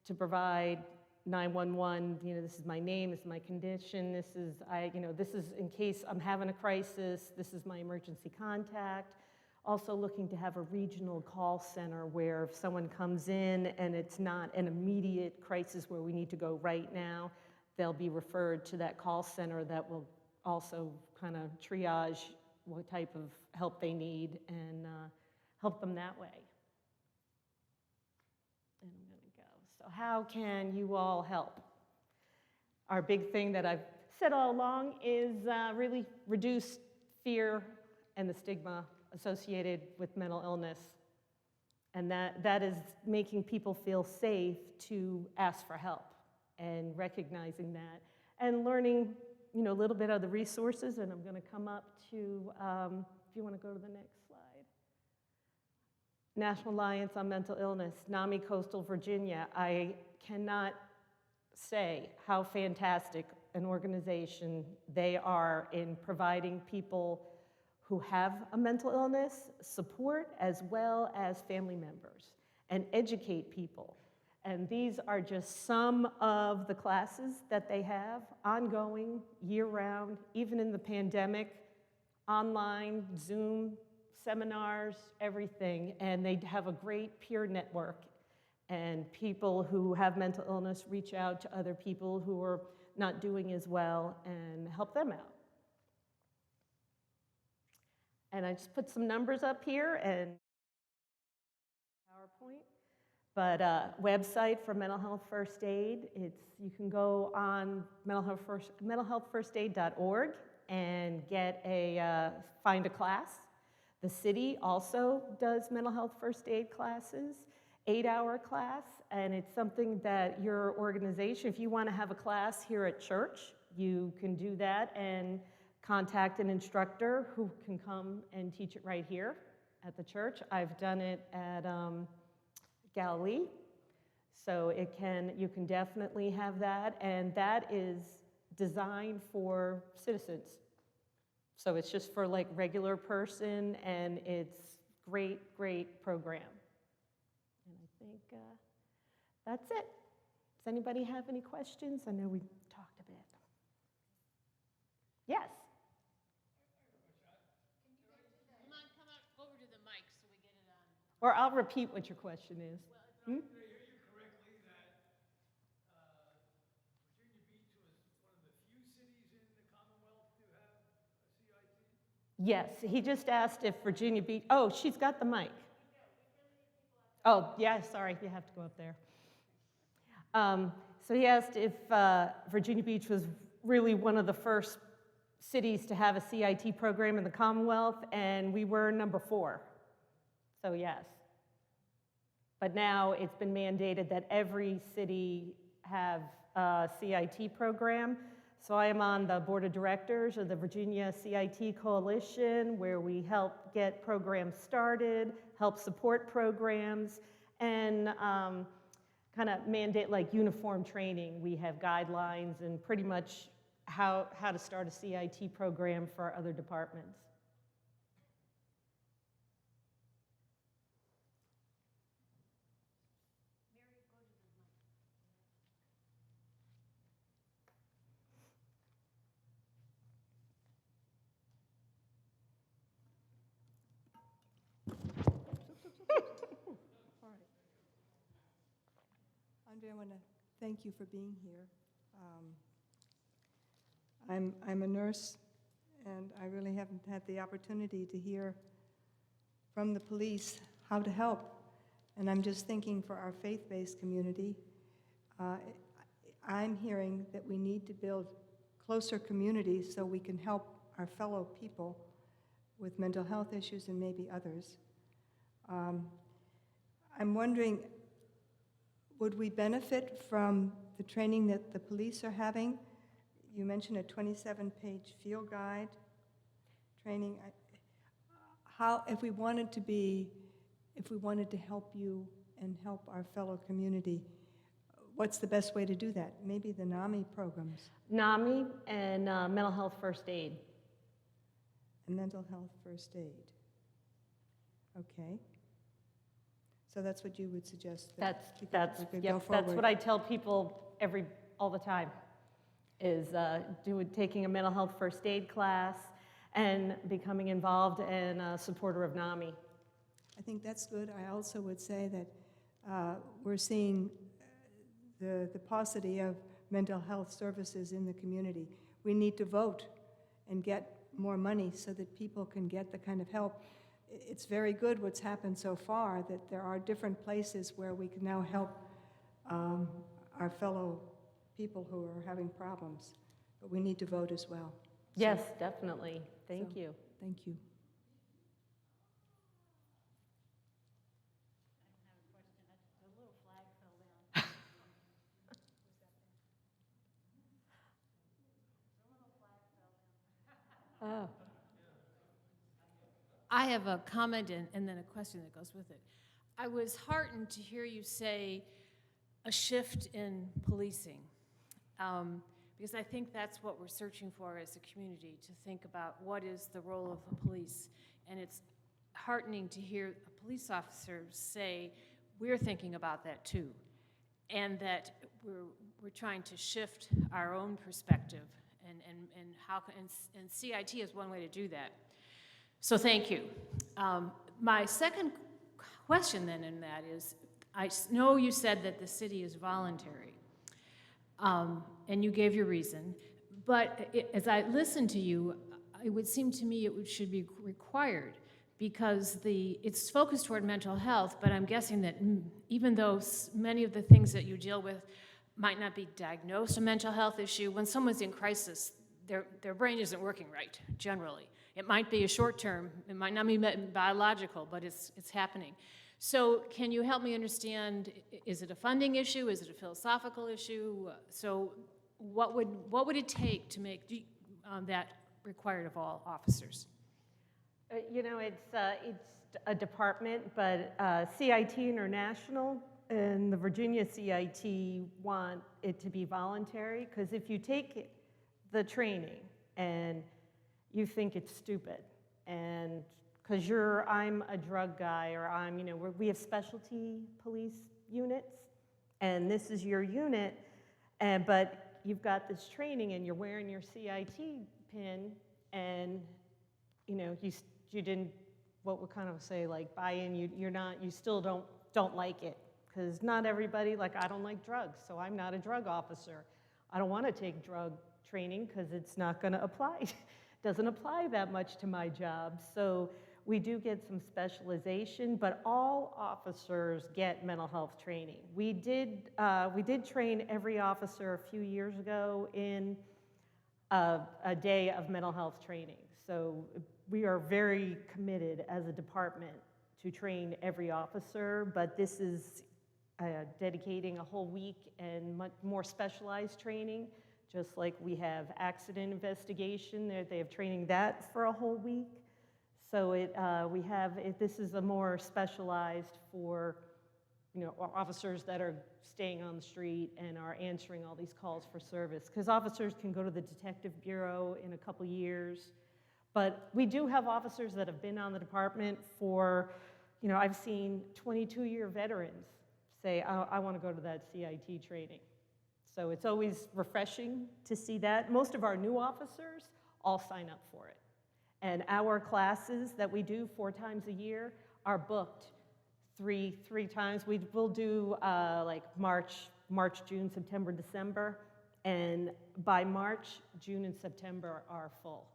to provide 911, this is my name, this is my condition, this is in case I'm having a crisis, this is my emergency contact. Also looking to have a regional call center where if someone comes in and it's not an immediate crisis where we need to go right now, they'll be referred to that call center that will also kind of triage what type of help they need and help them that way. And I'm going to go. So how can you all help? Our big thing that I've said all along is really reduce fear and the stigma associated with mental illness. And that is making people feel safe to ask for help and recognizing that and learning a little bit of the resources. And I'm going to come up to, if you want to go to the next slide. National Alliance on Mental Illness, NAMI Coastal Virginia. I cannot say how fantastic an organization they are in providing people who have a mental illness support as well as family members and educate people. And these are just some of the classes that they have ongoing year-round, even in the pandemic, online, Zoom, seminars, everything. And they have a great peer network. And people who have mental illness reach out to other people who are not doing as well and help them out. And I just put some numbers up here and PowerPoint. But website for mental health first aid, you can go on mentalhealthfirstaid.org and find a class. The city also does mental health first aid classes, 8-hour class, and it's something that your organization, if you want to have a class here at church, you can do that and contact an instructor who can come and teach it right here at the church. I've done it at Galilee, so you can definitely have that, and that is designed for citizens. So it's just for like regular person, and it's great program. And I think that's it. Does anybody have any questions? I know we talked a bit. Yes. Or I'll repeat what your question is. Did I hear you correctly that Virginia Beach was one of the few cities in the Commonwealth to have a CIT? Yes, he just asked if Virginia Beach, oh, she's got the mic. Oh, yeah, sorry, you have to go up there. So he asked if Virginia Beach was really one of the first cities to have a CIT program in the Commonwealth, and we were number 4. So yes. But now it's been mandated that every city have a CIT program. So I am on the board of directors of the Virginia CIT Coalition, where we help get programs started, help support programs, and kind of mandate like uniform training. We have guidelines and pretty much how to start a CIT program for other departments. Andre, I want to thank you for being here. I'm a nurse, and I really haven't had the opportunity to hear from the police how to help. And I'm just thinking for our faith-based community, I'm hearing that we need to build closer communities so we can help our fellow people with mental health issues and maybe others. I'm wondering, would we benefit from the training that the police are having? You mentioned a 27-page field guide training. If we wanted to help you and help our fellow community, what's the best way to do that? Maybe the NAMI programs. NAMI and mental health first aid. And mental health first aid. Okay. So that's what you would suggest? That's we could go that's forward. what I tell people all the time, is taking a mental health first aid class and becoming involved and a supporter of NAMI. I think that's good. I also would say that we're seeing the paucity of mental health services in the community. We need to vote and get more money so that people can get the kind of help. It's very good what's happened so far, that there are different places where we can now help our fellow people who are having problems. But we need to vote as well. Yes, definitely. Thank you. Thank you. Oh. I have a comment and then a question that goes with it. I was heartened to hear you say a shift in policing, because I think that's what we're searching for as a community, to think about what is the role of the police. And it's heartening to hear a police officer say, we're thinking about that too, and that we're trying to shift our own perspective, and CIT is one way to do that. So thank you. My second question then in that is, I know you said that the city is voluntary, and you gave your reason, but as I listen to you, it would seem to me it should be required, because it's focused toward mental health, but I'm guessing that even though many of the things that you deal with might not be diagnosed a mental health issue, when someone's in crisis, their brain isn't working right, generally. It might be a short term, it might not be biological, but it's happening. So can you help me understand, is it a funding issue, is it a philosophical issue? So what would it take to make that required of all officers? You know, it's a department, but CIT International and the Virginia CIT want it to be voluntary, because if you take the training and you think it's stupid, and because I'm a drug guy, or we have specialty police units, and this is your unit, but you've got this training and you're wearing your CIT pin, and you didn't, what would kind of say, like, buy in, you still don't like it, because not everybody, like, I don't like drugs, so I'm not a drug officer. I don't want to take drug training because it's not going to apply. Doesn't apply that much to my job. So we do get some specialization, but all officers get mental health training. We did train every officer a few years ago in a day of mental health training. So we are very committed as a department to train every officer, but this is dedicating a whole week and much more specialized training, just like we have accident investigation. They have training that for a whole week. So this is a more specialized for officers that are staying on the street and are answering all these calls for service. Because officers can go to the detective bureau in a couple years. But we do have officers that have been on the department for, I've seen 22-year veterans say, I want to go to that CIT training. So it's always refreshing to see that. Most of our new officers all sign up for it. And our classes that we do 4 times a year are booked three times. We'll do like March March, June, September, December. And by March, June and September are full.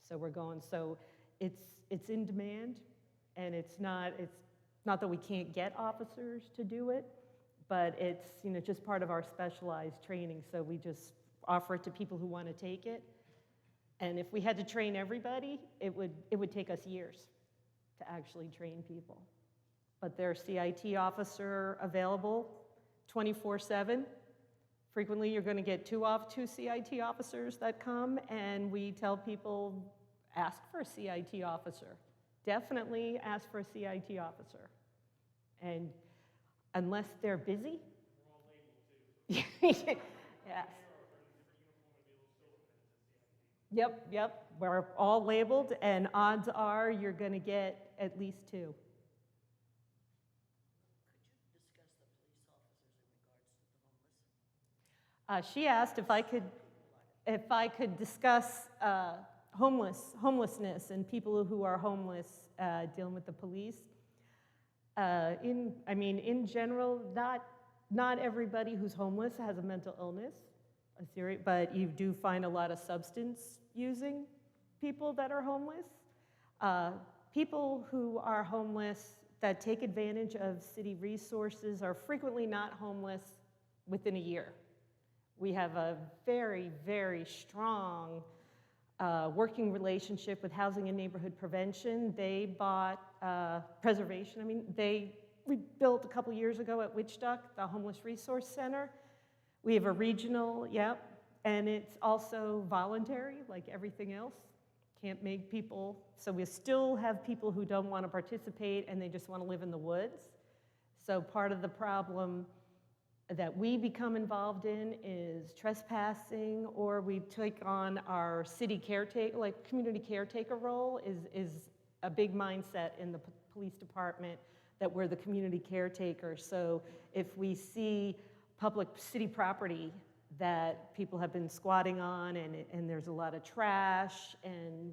So we're going, so it's in demand, and it's not that we can't get officers to do it, but it's, you know, just part of our specialized training. So we just offer it to people who want to take it. And if we had to train everybody, it would take us years to actually train people. But there's CIT officer available 24/7. Frequently, you're going to get two CIT officers that come, and we tell people, ask for a CIT officer. Definitely ask for a CIT officer. And unless they're busy. We're all labeled too. Yes. Yep. We're all labeled, and odds are you're going to get at least two. She asked if I could discuss homelessness and people who are homeless dealing with the police. In general, not everybody who's homeless has a mental illness, but you do find a lot of substance using people that are homeless. People who are homeless that take advantage of city resources are frequently not homeless within a year. We have a very, very strong working relationship with Housing and Neighborhood Prevention. They bought Preservation. We built a couple years ago at Witch Duck, the Homeless Resource Center. We have a regional, and it's also voluntary, like everything else. Can't make people, so we still have people who don't want to participate and they just want to live in the woods. So part of the problem that we become involved in is trespassing, or we take on our city caretaker, like community caretaker role is a big mindset in the police department, that we're the community caretaker. So if we see public city property that people have been squatting on and there's a lot of trash, and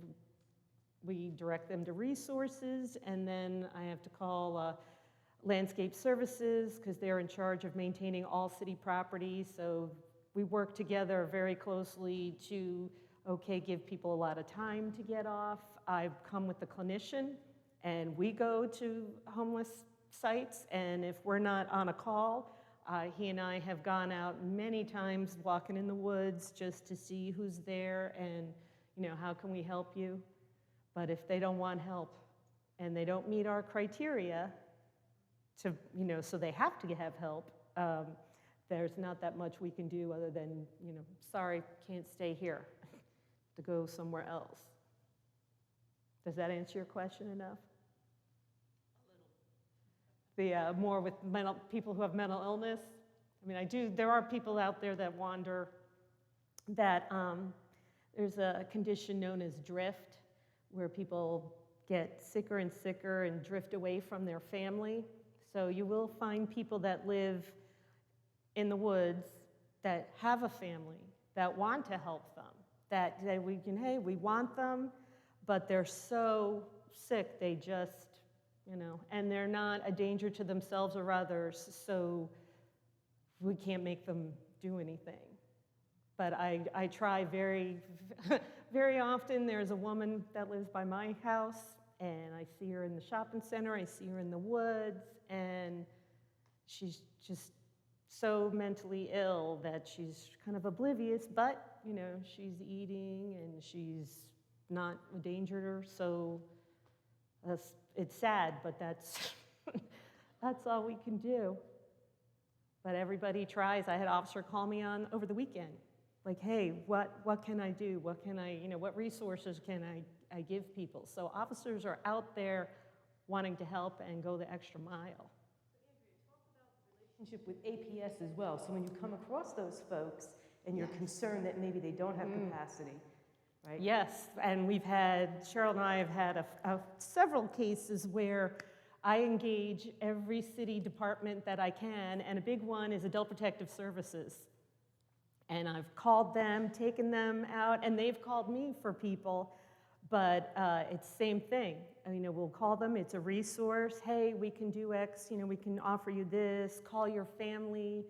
we direct them to resources, and then I have to call landscape services because they're in charge of maintaining all city property. So we work together very closely to, give people a lot of time to get off. I've come with the clinician, and we go to homeless sites, and if we're not on a call, he and I have gone out many times walking in the woods just to see who's there and, how can we help you? But if they don't want help and they don't meet our criteria to, so they have to have help, there's not that much we can do other than, sorry, can't stay here, to go somewhere else. Does that answer your question enough? More with people who have mental illness. There are people out there that wander, that there's a condition known as drift, where people get sicker and sicker and drift away from their family. So you will find people that live in the woods that have a family, that want to help them, that we want them, but they're so sick, they just, and they're not a danger to themselves or others, so we can't make them do anything. But I try very, very often. There's a woman that lives by my house, and I see her in the shopping center, I see her in the woods, and she's just so mentally ill that she's kind of oblivious, but, she's eating and she's not a danger, so it's sad, but that's all we can do. But everybody tries. I had an officer call me over the weekend, like, hey, what can I do? What can what resources can I give people? So officers are out there wanting to help and go the extra mile. Relationship with APS as well. So when you come across those folks and you're concerned that maybe they don't have capacity, right? Yes, and Cheryl and I have had several cases where I engage every city department that I can, and a big one is Adult Protective Services. And I've called them, taken them out, and they've called me for people, but it's the same thing. We'll call them, it's a resource. Hey, we can do X, we can offer you this, call your family,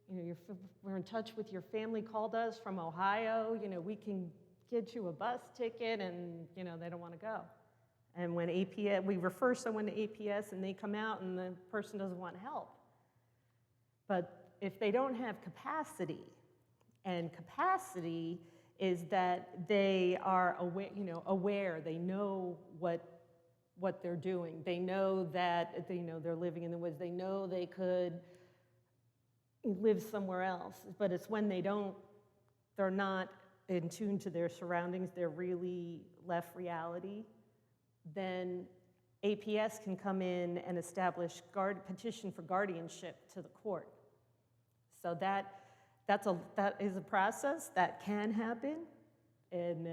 we're in touch with your family, called us from Ohio, we can get you a bus ticket, and, they don't want to go. And when APS, we refer someone to APS and they come out and the person doesn't want help. But if they don't have capacity, and capacity is that they are aware, they know what they're doing. They know that they're living in the woods. They know they could live somewhere else. But it's when they're not in tune to their surroundings, they're really left reality, then APS can come in and establish petition for guardianship to the court. So that is a process that can happen, and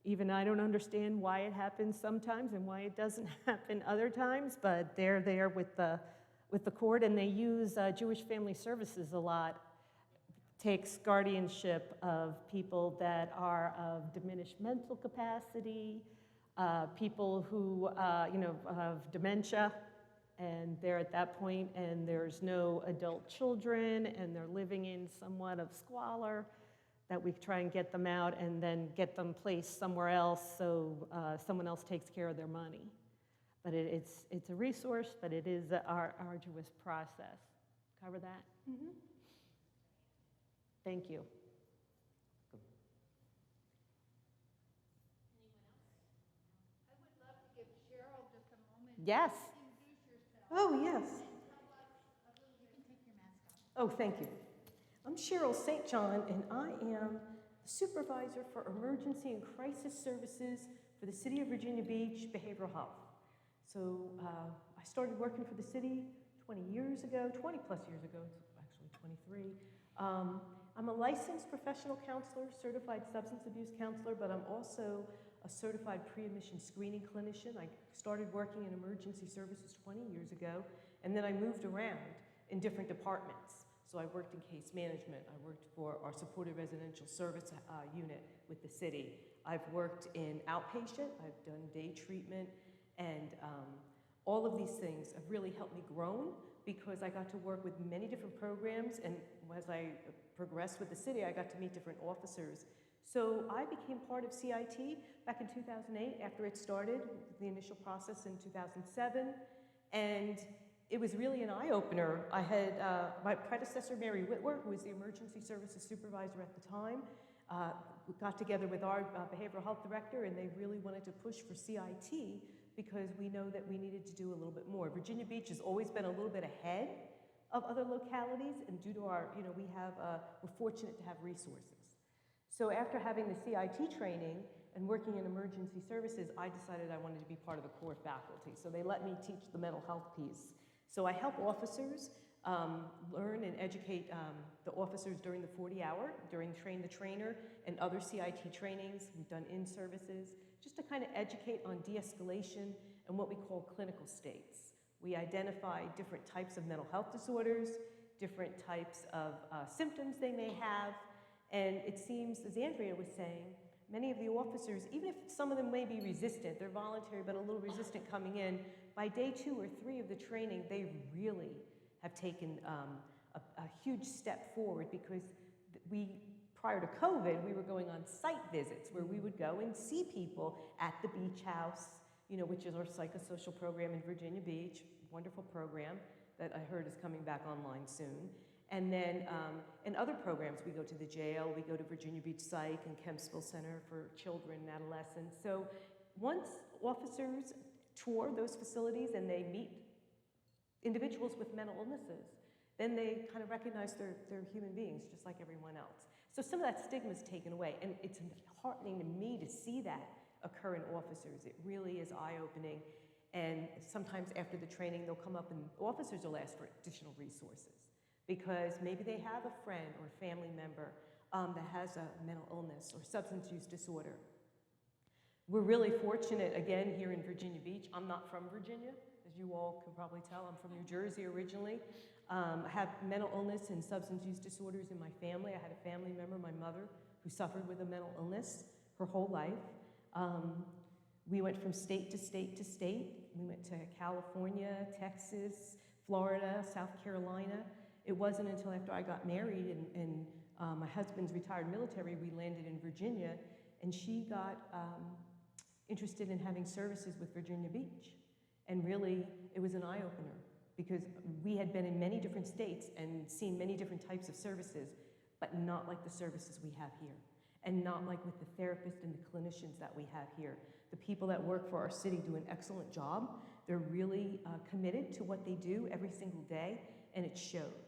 even I don't understand why it happens sometimes and why it doesn't happen other times, but they're there with the court, and they use Jewish Family Services a lot. Takes guardianship of people that are of diminished mental capacity, people who have dementia, and they're at that point, and there's no adult children, and they're living in somewhat of squalor, that we try and get them out and then get them placed somewhere else so someone else takes care of their money. But it's a resource, but it is an arduous process. Cover that? Mm-hmm. Thank you. Yes. Oh, yes. Oh, thank you. I'm Cheryl St. John, and I am the Supervisor for Emergency and Crisis Services for the City of Virginia Beach Behavioral Health. So I started working for the city 20 plus years ago, actually 23. I'm a licensed professional counselor, certified substance abuse counselor, but I'm also a certified pre-admission screening clinician. I started working in emergency services 20 years ago, and then I moved around in different departments. So I worked in case management. I worked for our supported residential service unit with the city. I've worked in outpatient. I've done day treatment, and all of these things have really helped me grow because I got to work with many different programs, and as I progressed with the city, I got to meet different officers. So I became part of CIT back in 2008 after it started, the initial process in 2007, and it was really an eye-opener. I had my predecessor, Mary Whitwer, who was the emergency services supervisor at the time, we got together with our behavioral health director, and they really wanted to push for CIT because we know that we needed to do a little bit more. Virginia Beach has always been a little bit ahead of other localities, and due to our, we're fortunate to have resources. So after having the CIT training and working in emergency services, I decided I wanted to be part of the core faculty. So they let me teach the mental health piece. So I help officers learn and educate the officers during the 40-hour, during Train the Trainer and other CIT trainings. We've done in-services, just to kind of educate on de-escalation and what we call clinical states. We identify different types of mental health disorders, different types of symptoms they may have, and it seems, as Andrea was saying, many of the officers, even if some of them may be resistant, they're voluntary but a little resistant coming in, by day 2 or 3 of the training, they really have taken a huge step forward because prior to COVID, we were going on site visits where we would go and see people at the beach house, which is our psychosocial program in Virginia Beach, wonderful program that I heard is coming back online soon. And then in other programs, we go to the jail, we go to Virginia Beach Psych and Kempsville Center for Children and Adolescents. So once officers tour those facilities and they meet individuals with mental illnesses, then they kind of recognize they're human beings just like everyone else. So some of that stigma is taken away, and it's heartening to me to see that occur in officers. It really is eye-opening, and sometimes after the training, they'll come up and officers will ask for additional resources because maybe they have a friend or a family member that has a mental illness or substance use disorder. We're really fortunate, again, here in Virginia Beach. I'm not from Virginia, as you all can probably tell. I'm from New Jersey originally. I have mental illness and substance use disorders in my family. I had a family member, my mother, who suffered with a mental illness her whole life. We went from state to state to state. We went to California, Texas, Florida, South Carolina. It wasn't until after I got married and my husband's retired military, we landed in Virginia, and she got interested in having services with Virginia Beach. And really, it was an eye-opener because we had been in many different states and seen many different types of services, but not like the services we have here, and not like with the therapists and the clinicians that we have here. The people that work for our city do an excellent job. They're really committed to what they do every single day, and it showed.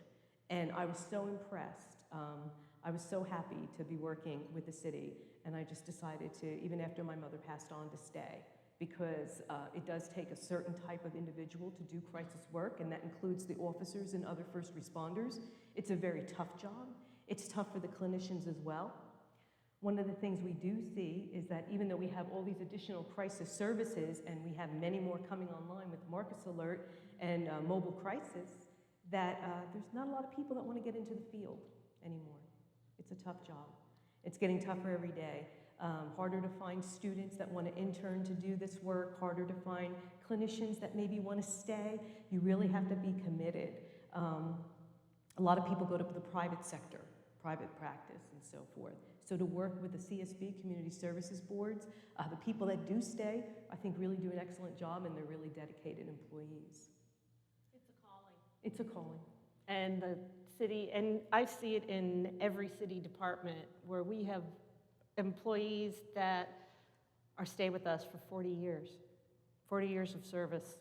And I was so impressed. I was so happy to be working with the city, and I just decided to, even after my mother passed on, to stay, because it does take a certain type of individual to do crisis work, and that includes the officers and other first responders. It's a very tough job. It's tough for the clinicians as well. One of the things we do see is that even though we have all these additional crisis services, and we have many more coming online with Marcus Alert and Mobile Crisis, that there's not a lot of people that want to get into the field anymore. It's a tough job. It's getting tougher every day. Harder to find students that want to intern to do this work, harder to find clinicians that maybe want to stay. You really have to be committed. A lot of people go to the private sector, private practice and so forth. So to work with the CSB, Community Services Boards, the people that do stay, I think really do an excellent job, and they're really dedicated employees. It's a calling. It's a calling. And the city, and I see it in every city department where we have employees that stay with us for 40 years of service.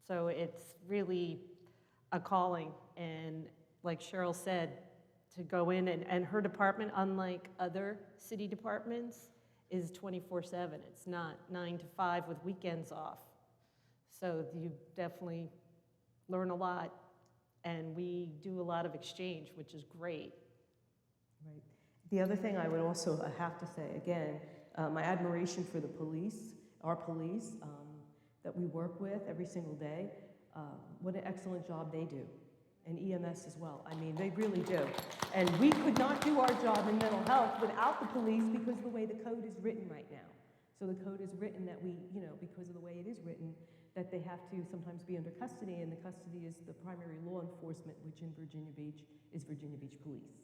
So it's really a calling. And like Cheryl said, to go in and her department, unlike other city departments, is 24/7. It's not 9 to 5 with weekends off. So you definitely learn a lot, and we do a lot of exchange, which is great. Right. The other thing I would also have to say, again, my admiration for the police, our police that we work with every single day, what an excellent job they do. And EMS as well. I mean, they really do. And we could not do our job in mental health without the police because of the way the code is written right now. So the code is written that we, because of the way it is written, that they have to sometimes be under custody, and the custody is the primary law enforcement, which in Virginia Beach is Virginia Beach Police.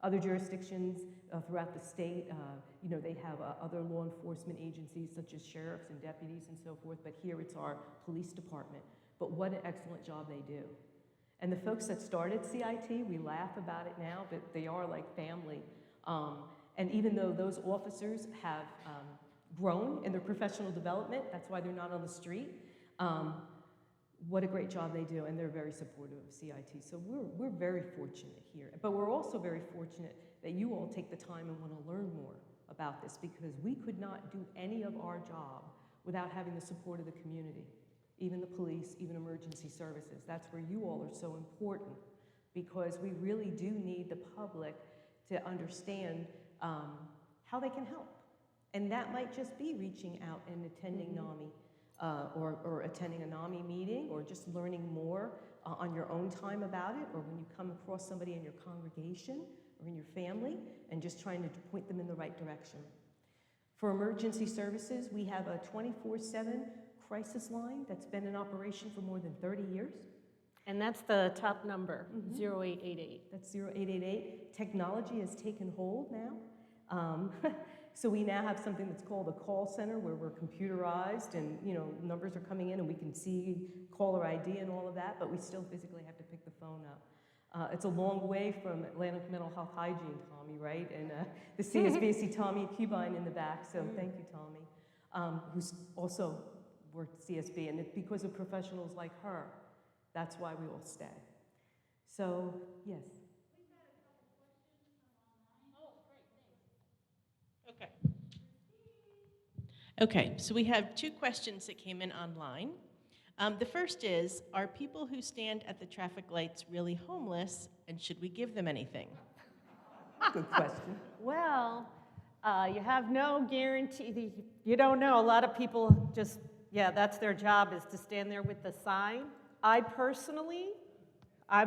Other jurisdictions throughout the state, they have other law enforcement agencies such as sheriffs and deputies and so forth, but here it's our police department. But what an excellent job they do. And the folks that started CIT, we laugh about it now, but they are like family. And even though those officers have grown in their professional development, that's why they're not on the street, what a great job they do, and they're very supportive of CIT. So we're very fortunate here. But we're also very fortunate that you all take the time and want to learn more about this, because we could not do any of our job without having the support of the community. Even the police, even emergency services. That's where you all are so important, because we really do need the public to understand how they can help. And that might just be reaching out and attending NAMI or attending a NAMI meeting, or just learning more on your own time about it, or when you come across somebody in your congregation or in your family, and just trying to point them in the right direction. For emergency services, we have a 24/7 crisis line that's been in operation for more than 30 years. And that's the top number, 0888. That's 0888. Technology has taken hold now. So we now have something that's called a call center, where we're computerized, and numbers are coming in and we can see caller ID and all of that, but we still physically have to pick the phone up. It's a long way from Atlantic Mental Health Hygiene, Tommy, right? And the CSB, see Tommy Cubine in the back, so thank you, Tommy, who's also worked CSB, and it's because of professionals like her. That's why we all stay. So, yes. We've got a couple questions from online. Oh, great, thanks. Okay, so we have two questions that came in online. The first is, are people who stand at the traffic lights really homeless, and should we give them anything? Good question. Well, you have no guarantee. You don't know. A lot of people just, that's their job, is to stand there with the sign. I'm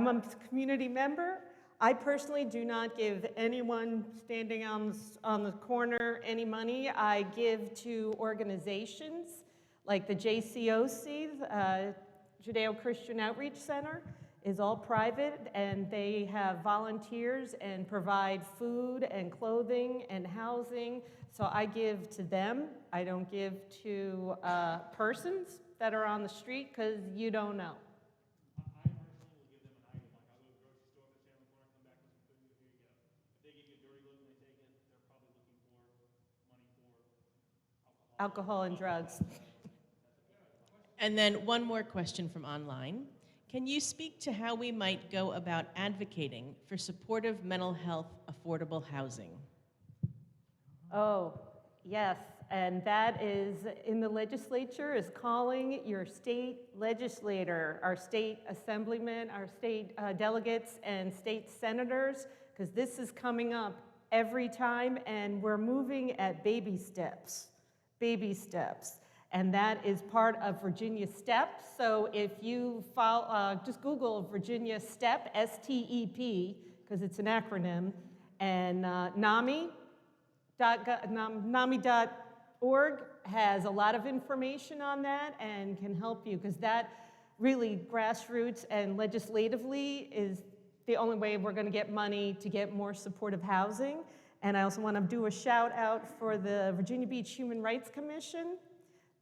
a community member. I personally do not give anyone standing on the corner any money. I give to organizations like the JCOC, Judeo-Christian Outreach Center, is all private, and they have volunteers and provide food and clothing and housing. So I give to them. I don't give to persons that are on the street, because you don't know. I personally will give them an item. Like I go to the grocery store, if it's down the corner, come back with some food, here you go. If they give you a dirty look and they take it, they're probably looking for money for Alcohol and drugs. And then one more question from online. Can you speak to how we might go about advocating for supportive mental health affordable housing? Oh, yes, and that is in the legislature, is calling your state legislator, our state assemblymen, our state delegates and state senators, because this is coming up every time, and we're moving at baby steps. And that is part of Virginia STEP. So if you follow, just Google Virginia STEP, S-T-E-P, because it's an acronym, and NAMI.org has a lot of information on that and can help you, because that really grassroots and legislatively is the only way we're going to get money to get more supportive housing. And I also want to do a shout out for the Virginia Beach Human Rights Commission.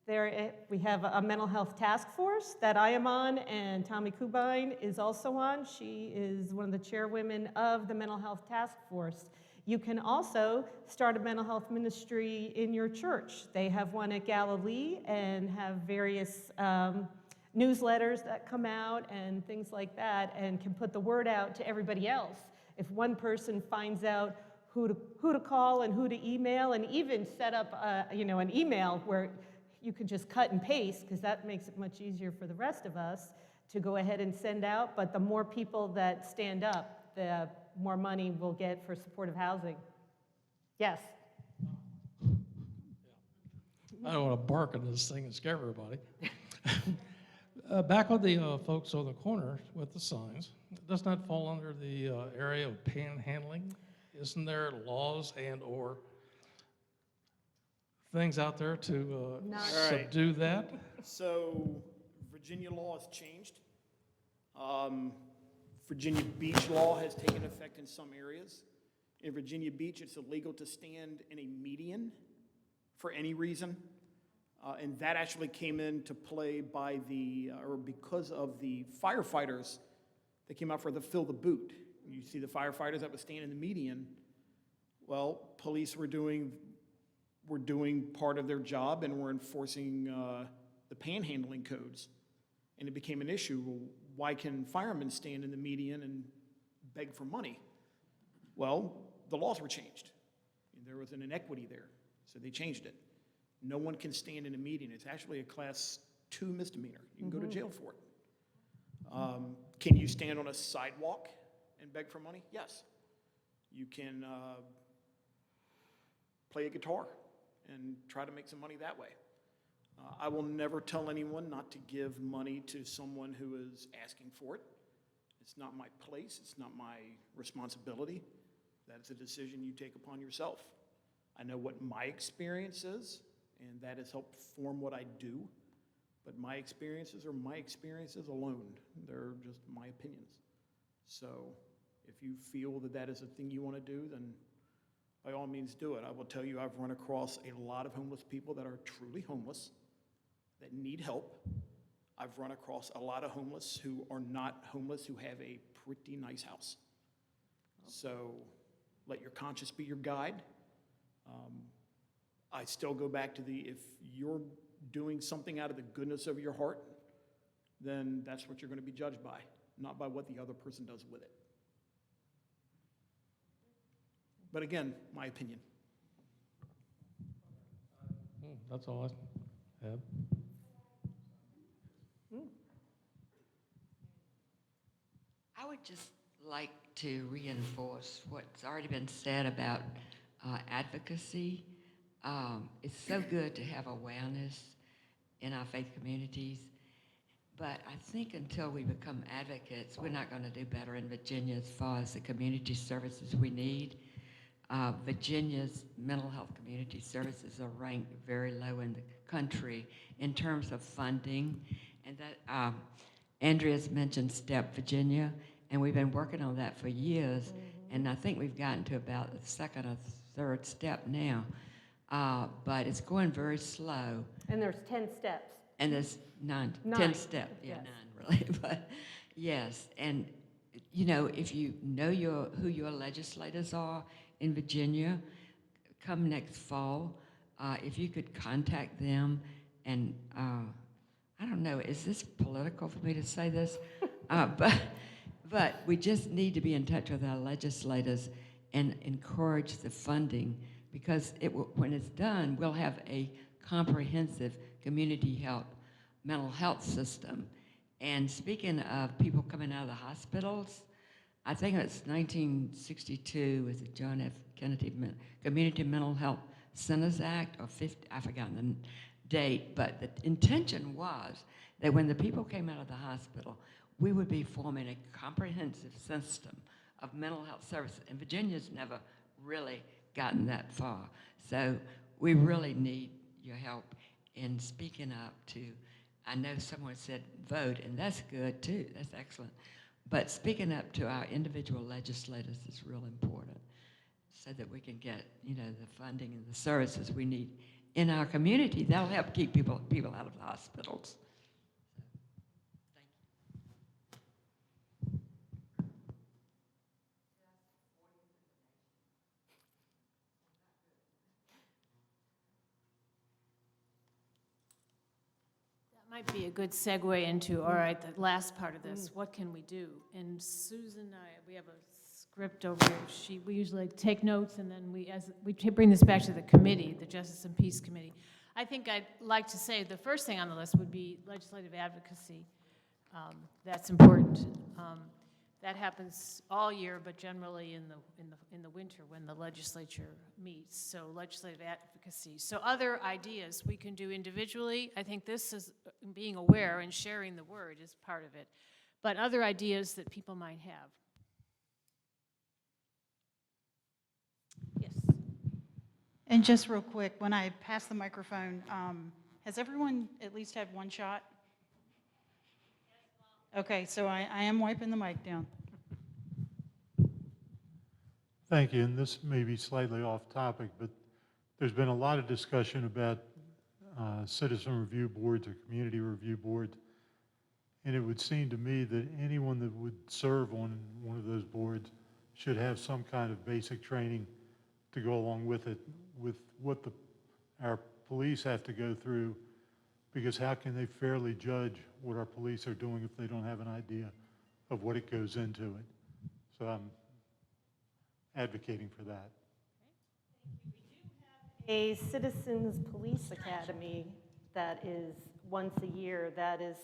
There, we have a mental health task force that I am on, and Tommy Kubine is also on. She is one of the chairwomen of the mental health task force. You can also start a mental health ministry in your church. They have one at Galilee and have various newsletters that come out and things like that, and can put the word out to everybody else. If one person finds out who to call and who to email, and even set up an email where you could just cut and paste, because that makes it much easier for the rest of us to go ahead and send out. But the more people that stand up, the more money we'll get for supportive housing. Yes? I don't want to bark at this thing and scare everybody. Back on the folks on the corner with the signs, does not fall under the area of panhandling? Isn't there laws and or things out there to subdue that? So Virginia law has changed. Virginia Beach law has taken effect in some areas. In Virginia Beach, it's illegal to stand in a median for any reason. And that actually came into play by because of the firefighters that came out for the fill the boot. You see the firefighters that would stand in the median. Well, police were doing part of their job and were enforcing the panhandling codes. And it became an issue. Well, why can firemen stand in the median and beg for money? Well, the laws were changed. There was an inequity there, so they changed it. No one can stand in a median. It's actually a class 2 misdemeanor. You can go to jail for it. Can you stand on a sidewalk and beg for money? Yes. You can play a guitar and try to make some money that way. I will never tell anyone not to give money to someone who is asking for it. It's not my place. It's not my responsibility. That's a decision you take upon yourself. I know what my experience is, and that has helped form what I do. But my experiences are my experiences alone. They're just my opinions. So if you feel that that is a thing you want to do, then by all means do it. I will tell you, I've run across a lot of homeless people that are truly homeless, that need help. I've run across a lot of homeless who are not homeless, who have a pretty nice house. So let your conscience be your guide. I still go back to if you're doing something out of the goodness of your heart, then that's what you're going to be judged by, not by what the other person does with it. But again, my opinion. That's all I have. I would just like to reinforce what's already been said about advocacy. It's so good to have awareness in our faith communities, but I think until we become advocates, we're not going to do better in Virginia as far as the community services we need. Virginia's mental health community services are ranked very low in the country in terms of funding, and that Andrea's mentioned STEP Virginia, and we've been working on that for years, and I think we've gotten to about the second or third step now, but it's going very slow. And there's 10 steps. And there's 10 Nine, steps, yeah, yes. 9 really, but yes, and you know, if you know who your legislators are in Virginia, come next fall, if you could contact them, and I don't know, is this political for me to say this? But we just need to be in touch with our legislators and encourage the funding, because when it's done, we'll have a comprehensive community health, mental health system. And speaking of people coming out of the hospitals, I think it's 1962 was the John F. Kennedy Community Mental Health Centers Act, or 50, I've forgotten the date, but the intention was that when the people came out of the hospital, we would be forming a comprehensive system of mental health services. And Virginia's never really gotten that far. So we really need your help in speaking up to, I know someone said vote, and that's good too, that's excellent. But speaking up to our individual legislators is real important, so that we can get, you know, the funding and the services we need in our community. That'll help keep people out of the hospitals. Might be a good segue into, all right, the last part of this, what can we do? And Susan and I, we have a script over here. We usually take notes, and then we bring this back to the committee, the Justice and Peace Committee. I think I'd like to say the first thing on the list would be legislative advocacy. That's important. That happens all year, but generally in the winter when the legislature meets. So legislative advocacy. So other ideas we can do individually. I think this is being aware and sharing the word is part of it. But other ideas that people might have. Yes. And just real quick, when I pass the microphone, has everyone at least had one shot? Okay, so I am wiping the mic down. Thank you, and this may be slightly off topic, but there's been a lot of discussion about citizen review boards or community review boards, and it would seem to me that anyone that would serve on one of those boards should have some kind of basic training to go along with it, with what our police have to go through, because how can they fairly judge what our police are doing if they don't have an idea of what it goes into it? So I'm advocating for that. A Citizens Police Academy that is once a year, that is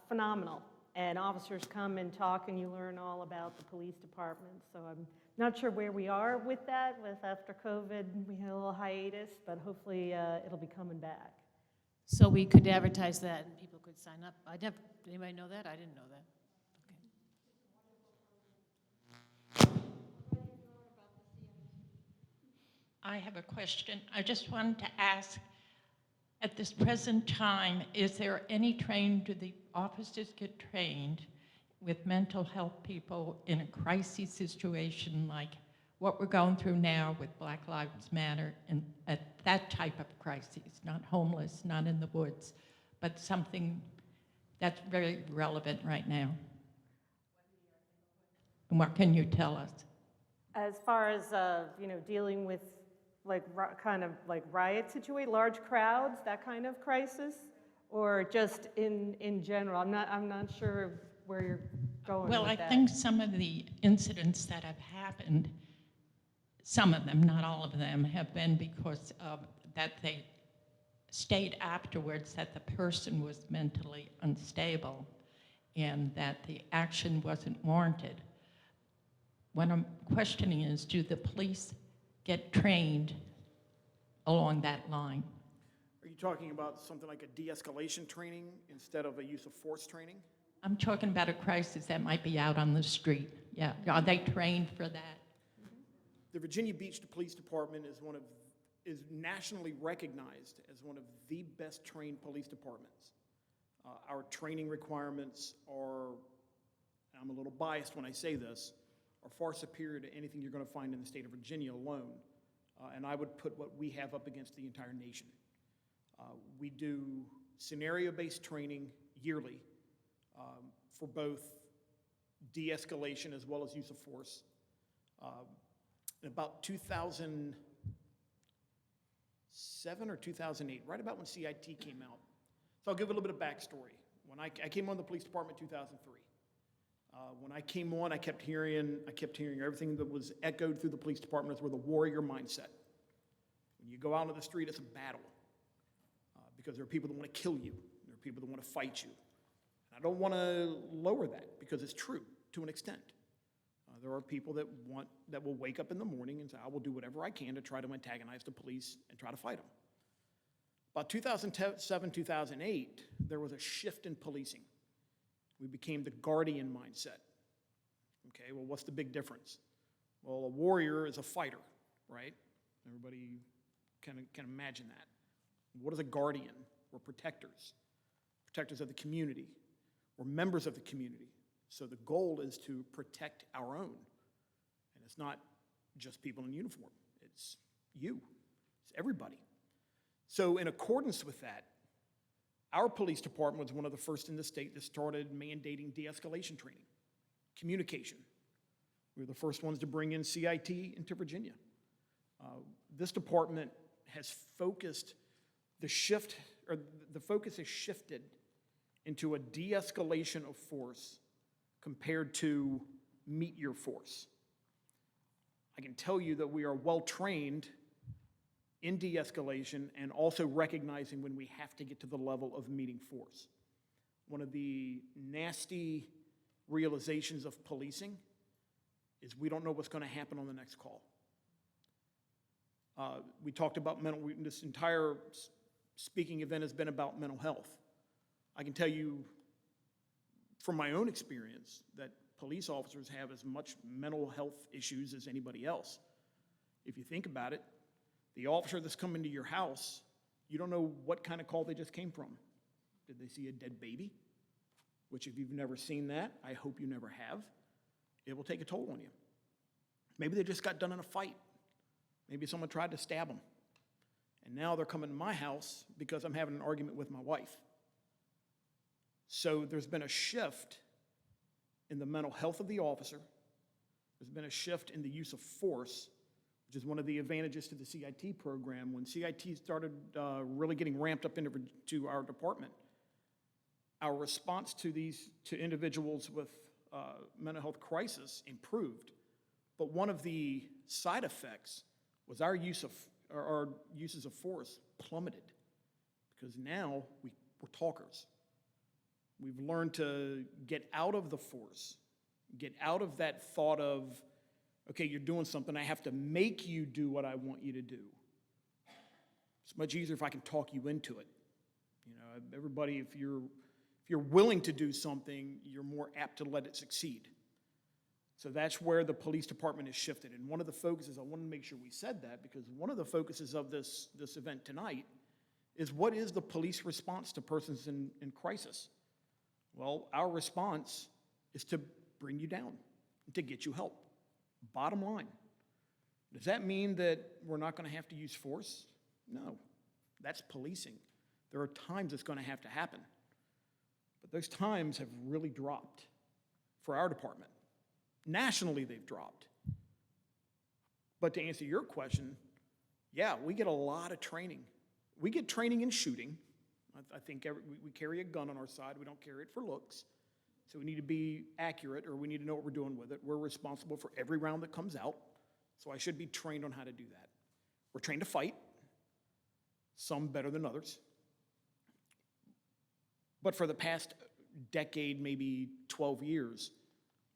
phenomenal. And officers come and talk, and you learn all about the police department. So I'm not sure where we are with that. After COVID, we had a little hiatus, but hopefully it'll be coming back. So we could advertise that and people could sign up. Anybody know that? I didn't know that. I have a question. I just wanted to ask, at this present time, is there any training, do the officers get trained with mental health people in a crisis situation like what we're going through now with Black Lives Matter, and at that type of crisis, not homeless, not in the woods, but something that's very relevant right now? And what can you tell us? As far as dealing with kind of like riot situation, large crowds, that kind of crisis, or just in general? I'm not sure where you're going Well, with I that. think some of the incidents that have happened, some of them, not all of them, have been because of that they state afterwards that the person was mentally unstable and that the action wasn't warranted. What I'm questioning is, do the police get trained along that line? Are you talking about something like a de-escalation training instead of a use of force training? I'm talking about a crisis that might be out on the street. Yeah, are they trained for that? The Virginia Beach Police Department is nationally recognized as one of the best trained police departments. Our training requirements are, and I'm a little biased when I say this, are far superior to anything you're going to find in the state of Virginia alone. And I would put what we have up against the entire nation. We do scenario-based training yearly for both de-escalation as well as use of force. In about 2007 or 2008, right about when CIT came out. So I'll give a little bit of backstory. When I came on the police department in 2003, when I came on, I kept hearing everything that was echoed through the police department with a warrior mindset. When you go out into the street, it's a battle because there are people that want to kill you. There are people that want to fight you. And I don't want to lower that because it's true to an extent. There are people that will wake up in the morning and say, I will do whatever I can to try to antagonize the police and try to fight them. About 2007, 2008, there was a shift in policing. We became the guardian mindset. Okay, well, what's the big difference? Well, a warrior is a fighter, right? Everybody can imagine that. What is a guardian? We're protectors of the community. We're members of the community. So the goal is to protect our own. And it's not just people in uniform. It's you. It's everybody. So in accordance with that, our police department was one of the first in the state that started mandating de-escalation training, communication. We were the first ones to bring in CIT into Virginia. This department has focused the focus has shifted into a de-escalation of force compared to meet your force. I can tell you that we are well trained in de-escalation and also recognizing when we have to get to the level of meeting force. One of the nasty realizations of policing is we don't know what's going to happen on the next call. We talked about this entire speaking event has been about mental health. I can tell you from my own experience that police officers have as much mental health issues as anybody else. If you think about it, the officer that's coming to your house, you don't know what kind of call they just came from. Did they see a dead baby? Which if you've never seen that, I hope you never have. It will take a toll on you. Maybe they just got done in a fight. Maybe someone tried to stab them. And now they're coming to my house because I'm having an argument with my wife. So there's been a shift in the mental health of the officer. There's been a shift in the use of force, which is one of the advantages to the CIT program. When CIT started really getting ramped up into our department, our response to individuals with mental health crisis improved. But one of the side effects was our uses of force plummeted because now we're talkers. We've learned to get out of the force, get out of that thought of, okay, you're doing something, I have to make you do what I want you to do. It's much easier if I can talk you into it. You know, everybody, if you're willing to do something, you're more apt to let it succeed. So that's where the police department has shifted. And one of the focuses, I want to make sure we said that, because one of the focuses of this event tonight is what is the police response to persons in crisis? Well, our response is to bring you down, to get you help. Bottom line. Does that mean that we're not going to have to use force? No. That's policing. There are times it's going to have to happen. But those times have really dropped for our department. Nationally, they've dropped. But to answer your question, yeah, we get a lot of training. We get training in shooting. I think we carry a gun on our side. We don't carry it for looks. So we need to be accurate, or we need to know what we're doing with it. We're responsible for every round that comes out. So I should be trained on how to do that. We're trained to fight, some better than others. But for the past decade, maybe 12 years,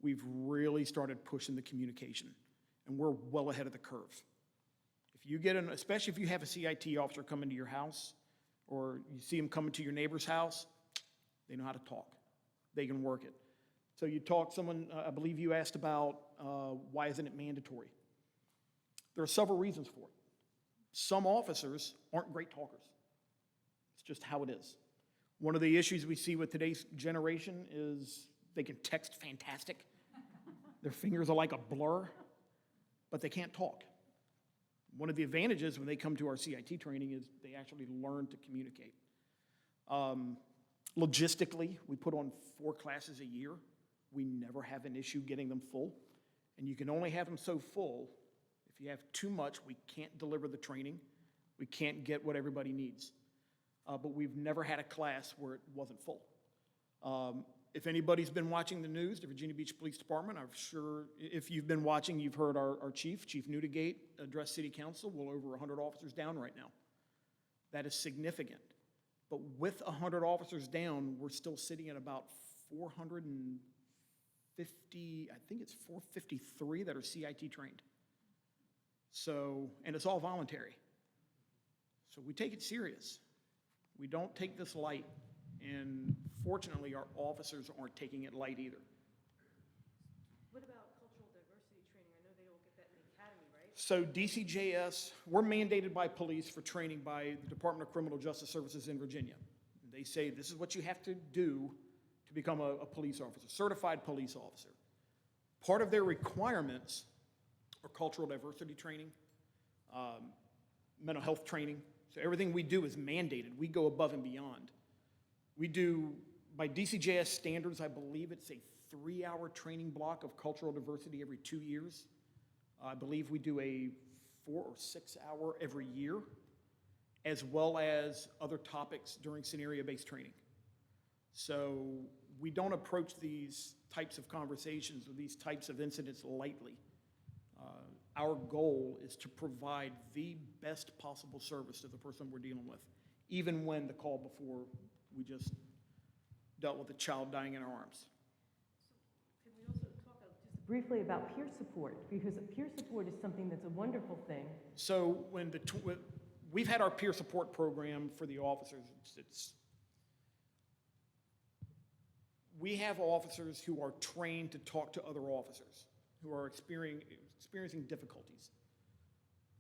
we've really started pushing the communication, and we're well ahead of the curve. If you get especially if you have a CIT officer come into your house, or you see them coming to your neighbor's house, they know how to talk. They can work it. So you talk, I believe you asked about why isn't it mandatory? There are several reasons for it. Some officers aren't great talkers. It's just how it is. One of the issues we see with today's generation is they can text fantastic. Their fingers are like a blur, but they can't talk. One of the advantages when they come to our CIT training is they actually learn to communicate. Logistically, we put on 4 classes a year. We never have an issue getting them full. And you can only have them so full. If you have too much, we can't deliver the training. We can't get what everybody needs. But we've never had a class where it wasn't full. If anybody's been watching the news, the Virginia Beach Police Department, I'm sure if you've been watching, you've heard our chief, Chief Newdigate, address City Council. We're over 100 officers down right now. That is significant. But with 100 officers down, we're still sitting at about 450, I think it's 453 that are CIT trained. So, and it's all voluntary. So we take it serious. We don't take this light. And fortunately, our officers aren't taking it light either. What about cultural diversity training? I know they don't get that in the academy, right? So DCJS, we're mandated by police for training by the Department of Criminal Justice Services in Virginia. They say this is what you have to do to become a police officer, certified police officer. Part of their requirements are cultural diversity training, mental health training. So everything we do is mandated. We go above and beyond. We do, by DCJS standards, I believe it's a 3-hour training block of cultural diversity every 2 years. I believe we do a 4 or 6 hour every year, as well as other topics during scenario-based training. So we don't approach these types of conversations or these types of incidents lightly. Our goal is to provide the best possible service to the person we're dealing with, even when the call before we just dealt with a child dying in our arms. Can we also talk just briefly about peer support? Because peer support is something that's a wonderful thing. So when we've had our peer support program for the officers. We have officers who are trained to talk to other officers who are experiencing difficulties.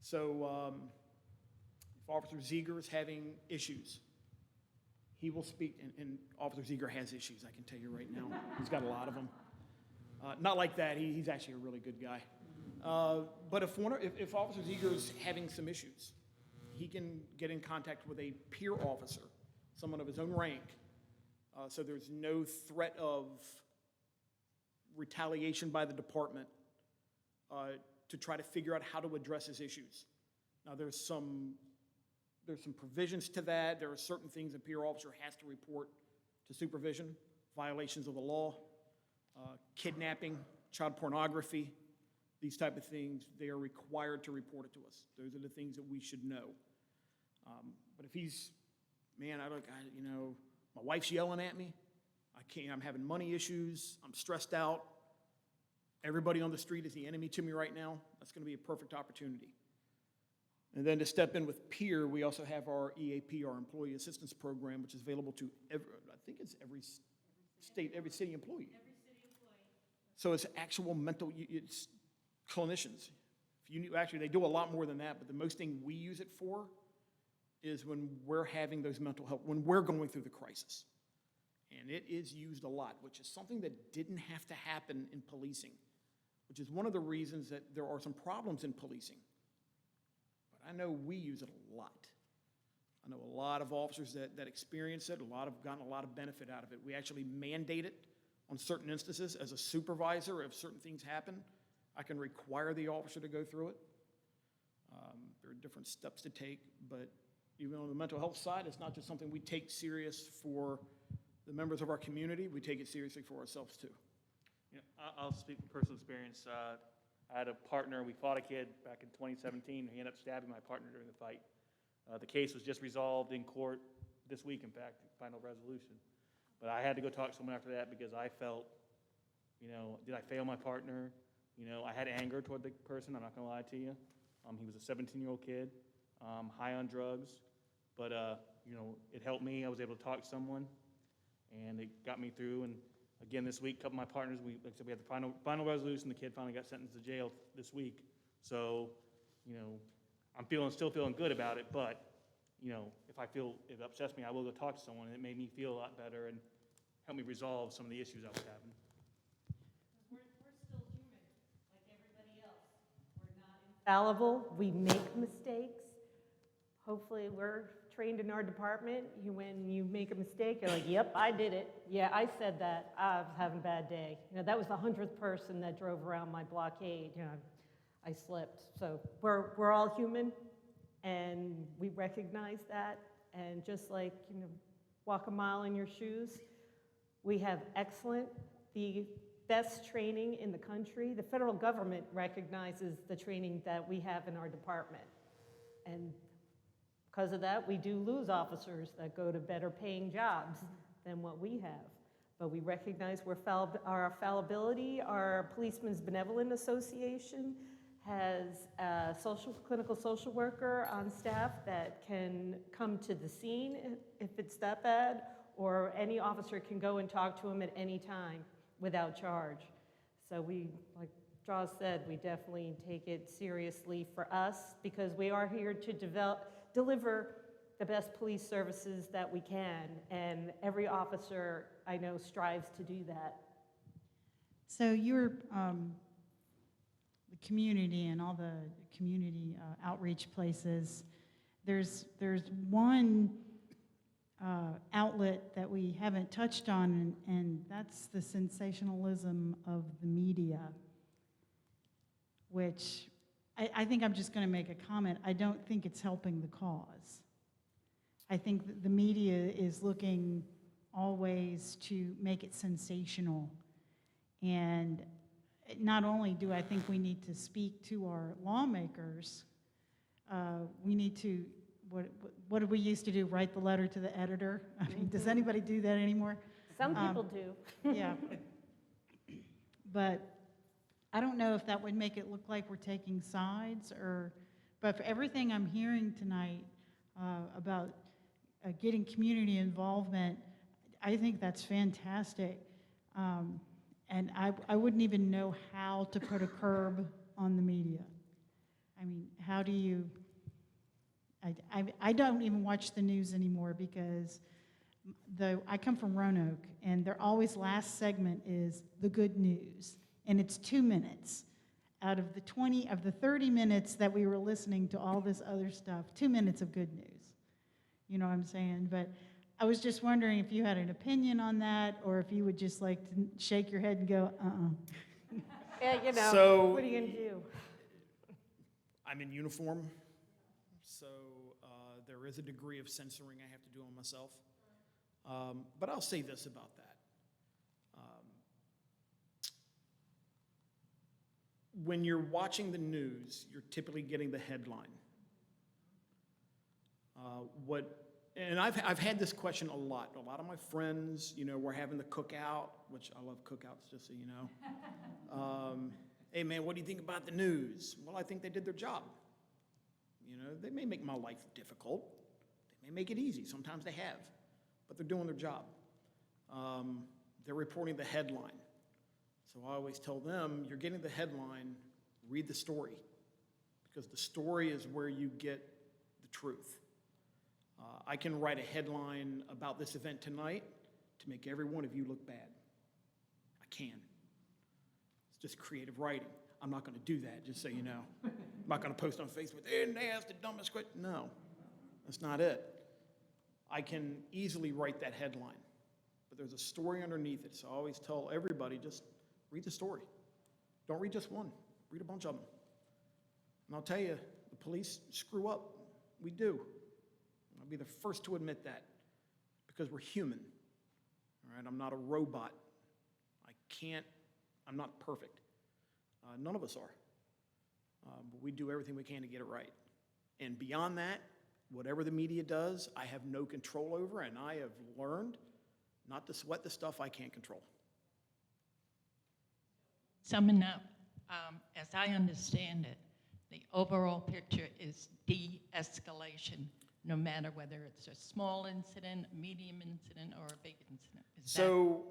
So if Officer Ziegler is having issues, he will speak, and Officer Ziegler has issues, I can tell you right now. He's got a lot of them. Not like that, he's actually a really good guy. But if Officer Ziegler is having some issues, he can get in contact with a peer officer, someone of his own rank, so there's no threat of retaliation by the department to try to figure out how to address his issues. Now, there's some provisions to that. There are certain things a peer officer has to report to supervision, violations of the law, kidnapping, child pornography, these type of things. They are required to report it to us. Those are the things that we should know. But if he's, man, my wife's yelling at me, I'm having money issues, I'm stressed out, everybody on the street is the enemy to me right now, that's going to be a perfect opportunity. And then to step in with peer, we also have our EAP, our Employee Assistance Program, which is available to every state, every city employee. So it's actual mental, it's clinicians. Actually, they do a lot more than that, but the most thing we use it for is when we're having those mental health, when we're going through the crisis. And it is used a lot, which is something that didn't have to happen in policing, which is one of the reasons that there are some problems in policing. But I know we use it a lot. I know a lot of officers that experience it, gotten a lot of benefit out of it. We actually mandate it on certain instances. As a supervisor, if certain things happen, I can require the officer to go through it. There are different steps to take, but even on the mental health side, it's not just something we take serious for the members of our community, we take it seriously for ourselves too. I'll speak from personal experience. I had a partner, we fought a kid back in 2017, he ended up stabbing my partner during the fight. The case was just resolved in court this week, in fact, final resolution. But I had to go talk to someone after that because I felt, did I fail my partner? I had anger toward the person, I'm not gonna lie to you. He was a 17-year-old kid, high on drugs, but it helped me. I was able to talk to someone, and it got me through. And again, this week, a couple of my partners, we had the final resolution. The kid finally got sentenced to jail this week. So, I'm still feeling good about it, but you know, if I feel it upsets me, I will go talk to someone, and it made me feel a lot better and help me resolve some of the issues I was having. We're still human, like everybody else. We're not infallible. We make mistakes. Hopefully, we're trained in our department. When you make a mistake, you're like, yep, I did it. Yeah, I said that. I was having a bad day. You know, that was the 100th person that drove around my blockade. You know, I slipped. So we're all human, and we recognize that. And just like, you know, walk a mile in your shoes, we have the best training in the country. The federal government recognizes the training that we have in our department. And because of that, we do lose officers that go to better paying jobs than what we have. But we recognize our fallibility. Our Policemen's Benevolent Association has a clinical social worker on staff that can come to the scene if it's that bad, or any officer can go and talk to him at any time without charge. So we, like Jaws said, we definitely take it seriously for us, because we are here to deliver the best police services that we can, and every officer I know strives to do that. So your the community and all the community outreach places, there's one outlet that we haven't touched on, and that's the sensationalism of the media, which I think I'm just going to make a comment. I don't think it's helping the cause. I think that the media is looking always to make it sensational. And not only do I think we need to speak to our lawmakers, we need to, what did we used to do, write the letter to the editor? I mean, does anybody do that anymore? Some people do. Yeah. But I don't know if that would make it look like we're taking sides, but for everything I'm hearing tonight about getting community involvement, I think that's fantastic. And I wouldn't even know how to put a curb on the media. I mean, how do you, I don't even watch the news anymore, because I come from Roanoke, and their always last segment is the good news. And it's 2 minutes. Out of the 30 minutes that we were listening to all this other stuff, 2 minutes of good news. You know what I'm saying? But I was just wondering if you had an opinion on that, or if you would just like to shake your head and go, Yeah, you know, So- what are you going to do? I'm in uniform, so there is a degree of censoring I have to do on myself. But I'll say this about that. When you're watching the news, you're typically getting the headline. And I've had this question a lot. A lot of my friends, you know, we're having the cookout, which I love cookouts, just so you know. Hey man, what do you think about the news? Well, I think they did their job. You know, they may make my life difficult. They may make it easy. Sometimes they have, but they're doing their job. They're reporting the headline. So I always tell them, you're getting the headline, read the story, because the story is where you get the truth. I can write a headline about this event tonight to make every one of you look bad. I can. It's just creative writing. I'm not going to do that, just so you know. I'm not going to post on Facebook, and they asked the dumbest question. No, that's not it. I can easily write that headline, but there's a story underneath it. So I always tell everybody, just read the story. Don't read just one. Read a bunch of them. And I'll tell you, the police screw up. We do. I'll be the first to admit that, because we're human. All right, I'm not a robot. I'm not perfect. None of us are. But we do everything we can to get it right. And beyond that, whatever the media does, I have no control over, and I have learned not to sweat the stuff I can't control. Summing up, as I understand it, the overall picture is de-escalation, no matter whether it's a small incident, a medium incident, or a big incident. So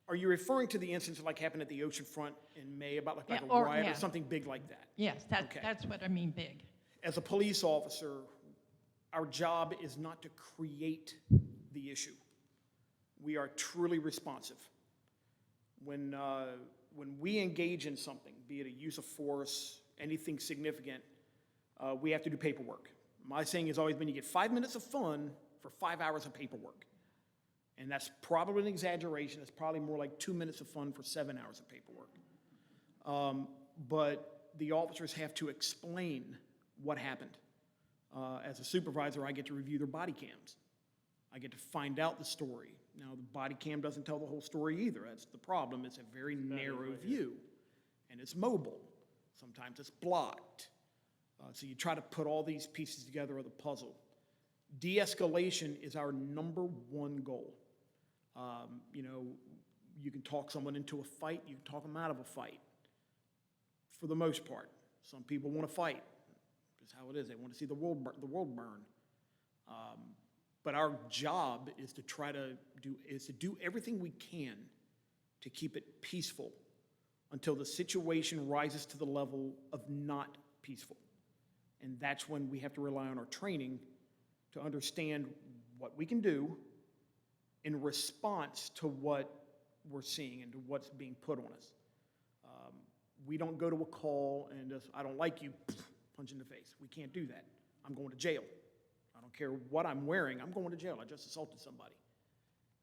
are you referring to the incident like happened at the oceanfront in May about like a riot or something big like that? Yes, that's what I mean, big. As a police officer, Our job is not to create the issue. We are truly responsive. When we engage in something, be it a use of force, anything significant, we have to do paperwork. My saying has always been you get 5 minutes of fun for 5 hours of paperwork. And that's probably an exaggeration. It's probably more like 2 minutes of fun for 7 hours of paperwork. But the officers have to explain what happened. As a supervisor, I get to review their body cams. I get to find out the story. Now, the body cam doesn't tell the whole story either. That's the problem. It's a very narrow view, and it's mobile. Sometimes it's blocked. So you try to put all these pieces together of the puzzle. De-escalation is our #1 goal. You know, you can talk someone into a fight, you can talk them out of a fight, for the most part. Some people want to fight. That's how it is. They want to see the world burn. But our job is to try to do everything we can to keep it peaceful until the situation rises to the level of not peaceful. And that's when we have to rely on our training to understand what we can do in response to what we're seeing and to what's being put on us. We don't go to a call and just, I don't like you, punch in the face. We can't do that. I'm going to jail. I don't care what I'm wearing, I'm going to jail. I just assaulted somebody.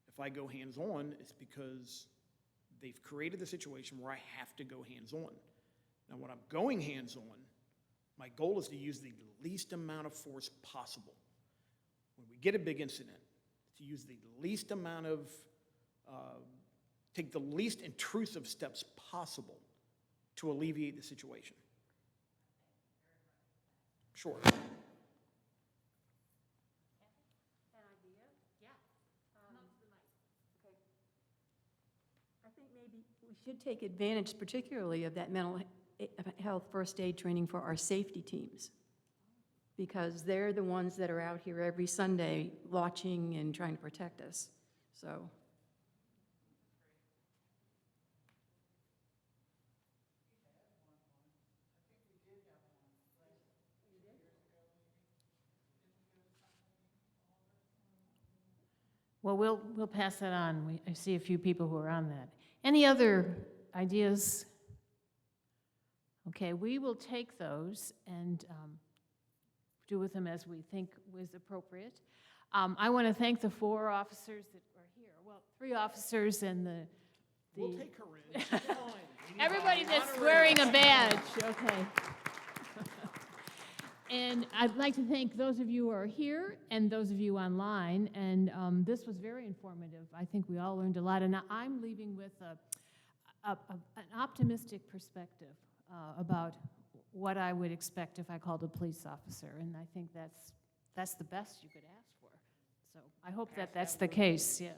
If I go hands-on, it's because they've created the situation where I have to go hands-on. Now, when I'm going hands-on, my goal is to use the least amount of force possible. When we get a big incident, to use the least amount of, take the least intrusive steps possible to alleviate the situation. Sure. I think maybe we should take advantage particularly of that mental health first aid training for our safety teams, because they're the ones that are out here every Sunday watching and trying to protect us. So. Well, we'll pass that on. I see a few people who are on that. Any other ideas? Okay, we will take those and do with them as we think was appropriate. I want to thank the 4 officers that are here. Well, 3 officers and the We'll take her in. She's fine. everybody that's wearing a badge. Okay. And I'd like to thank those of you who are here and those of you online. And this was very informative. I think we all learned a lot. And I'm leaving with an optimistic perspective about what I would expect if I called a police officer. And I think that's the best you could ask for. So I hope that that's the case. Yeah.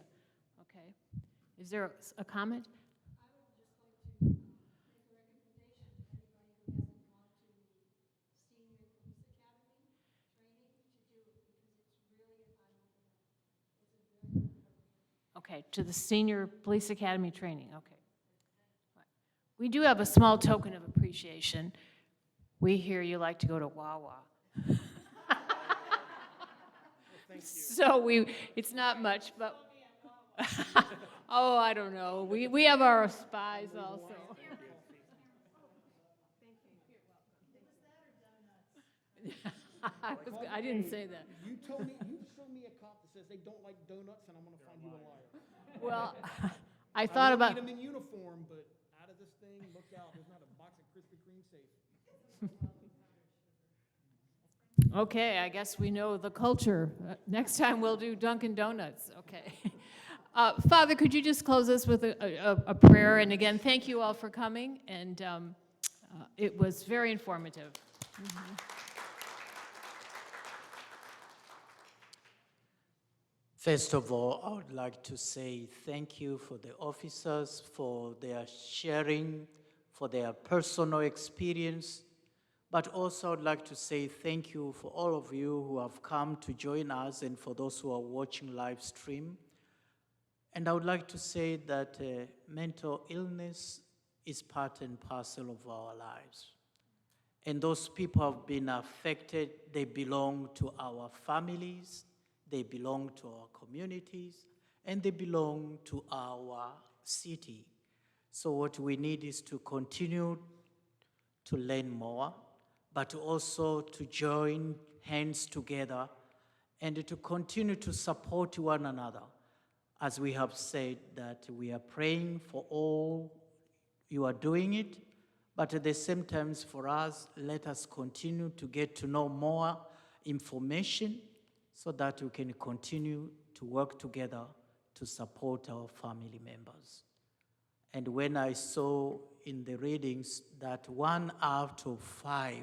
Okay. Is there a comment? Okay, to the Senior Police Academy training, okay. We do have a small token of appreciation. We hear you like to go to Wawa. Thank you. So it's not much, but, oh, I don't know. We have our spies also. I didn't say that. You show me a cop that says they don't like donuts, and I'm going to find you a liar. Well, I thought about. I don't need them in uniform, but out of this thing, look out. There's not a box of Krispy Kreme safe. Okay, I guess we know the culture. Next time we'll do Dunkin' Donuts. Okay. Father, could you just close us with a prayer? And again, thank you all for coming, and it was very informative. Mm-hmm. First of all, I would like to say thank you for the officers, for their sharing, for their personal experience. But also I'd like to say thank you for all of you who have come to join us and for those who are watching live stream. And I would like to say that mental illness is part and parcel of our lives. And those people have been affected. They belong to our families, they belong to our communities, and they belong to our city. So what we need is to continue to learn more, but also to join hands together and to continue to support one another. As we have said, that we are praying for all you are doing it, but at the same time, for us, let us continue to get to know more information so that we can continue to work together to support our family members. And when I saw in the readings that 1 out of 5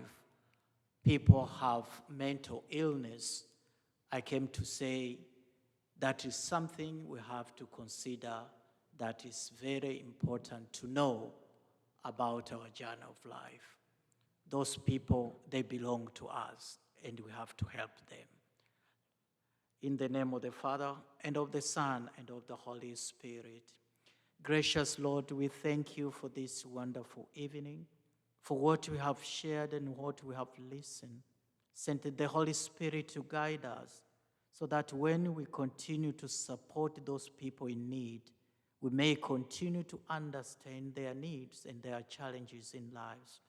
people have mental illness, I came to say that is something we have to consider, that is very important to know about our journey of life. Those people, they belong to us, and we have to help them. In the name of the Father, and of the Son, and of the Holy Spirit. Gracious Lord, we thank you for this wonderful evening, for what we have shared and what we have listened. Send the Holy Spirit to guide us, so that when we continue to support those people in need, we may continue to understand their needs and their challenges in lives,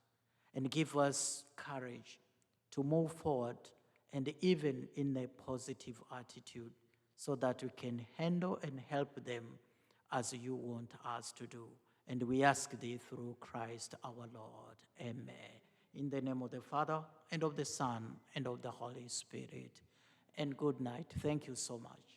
and give us courage to move forward, and even in a positive attitude, so that we can handle and help them as you want us to do. And we ask thee through Christ our Lord. Amen. In the name of the Father, and of the Son, and of the Holy Spirit. And good night. Thank you so much.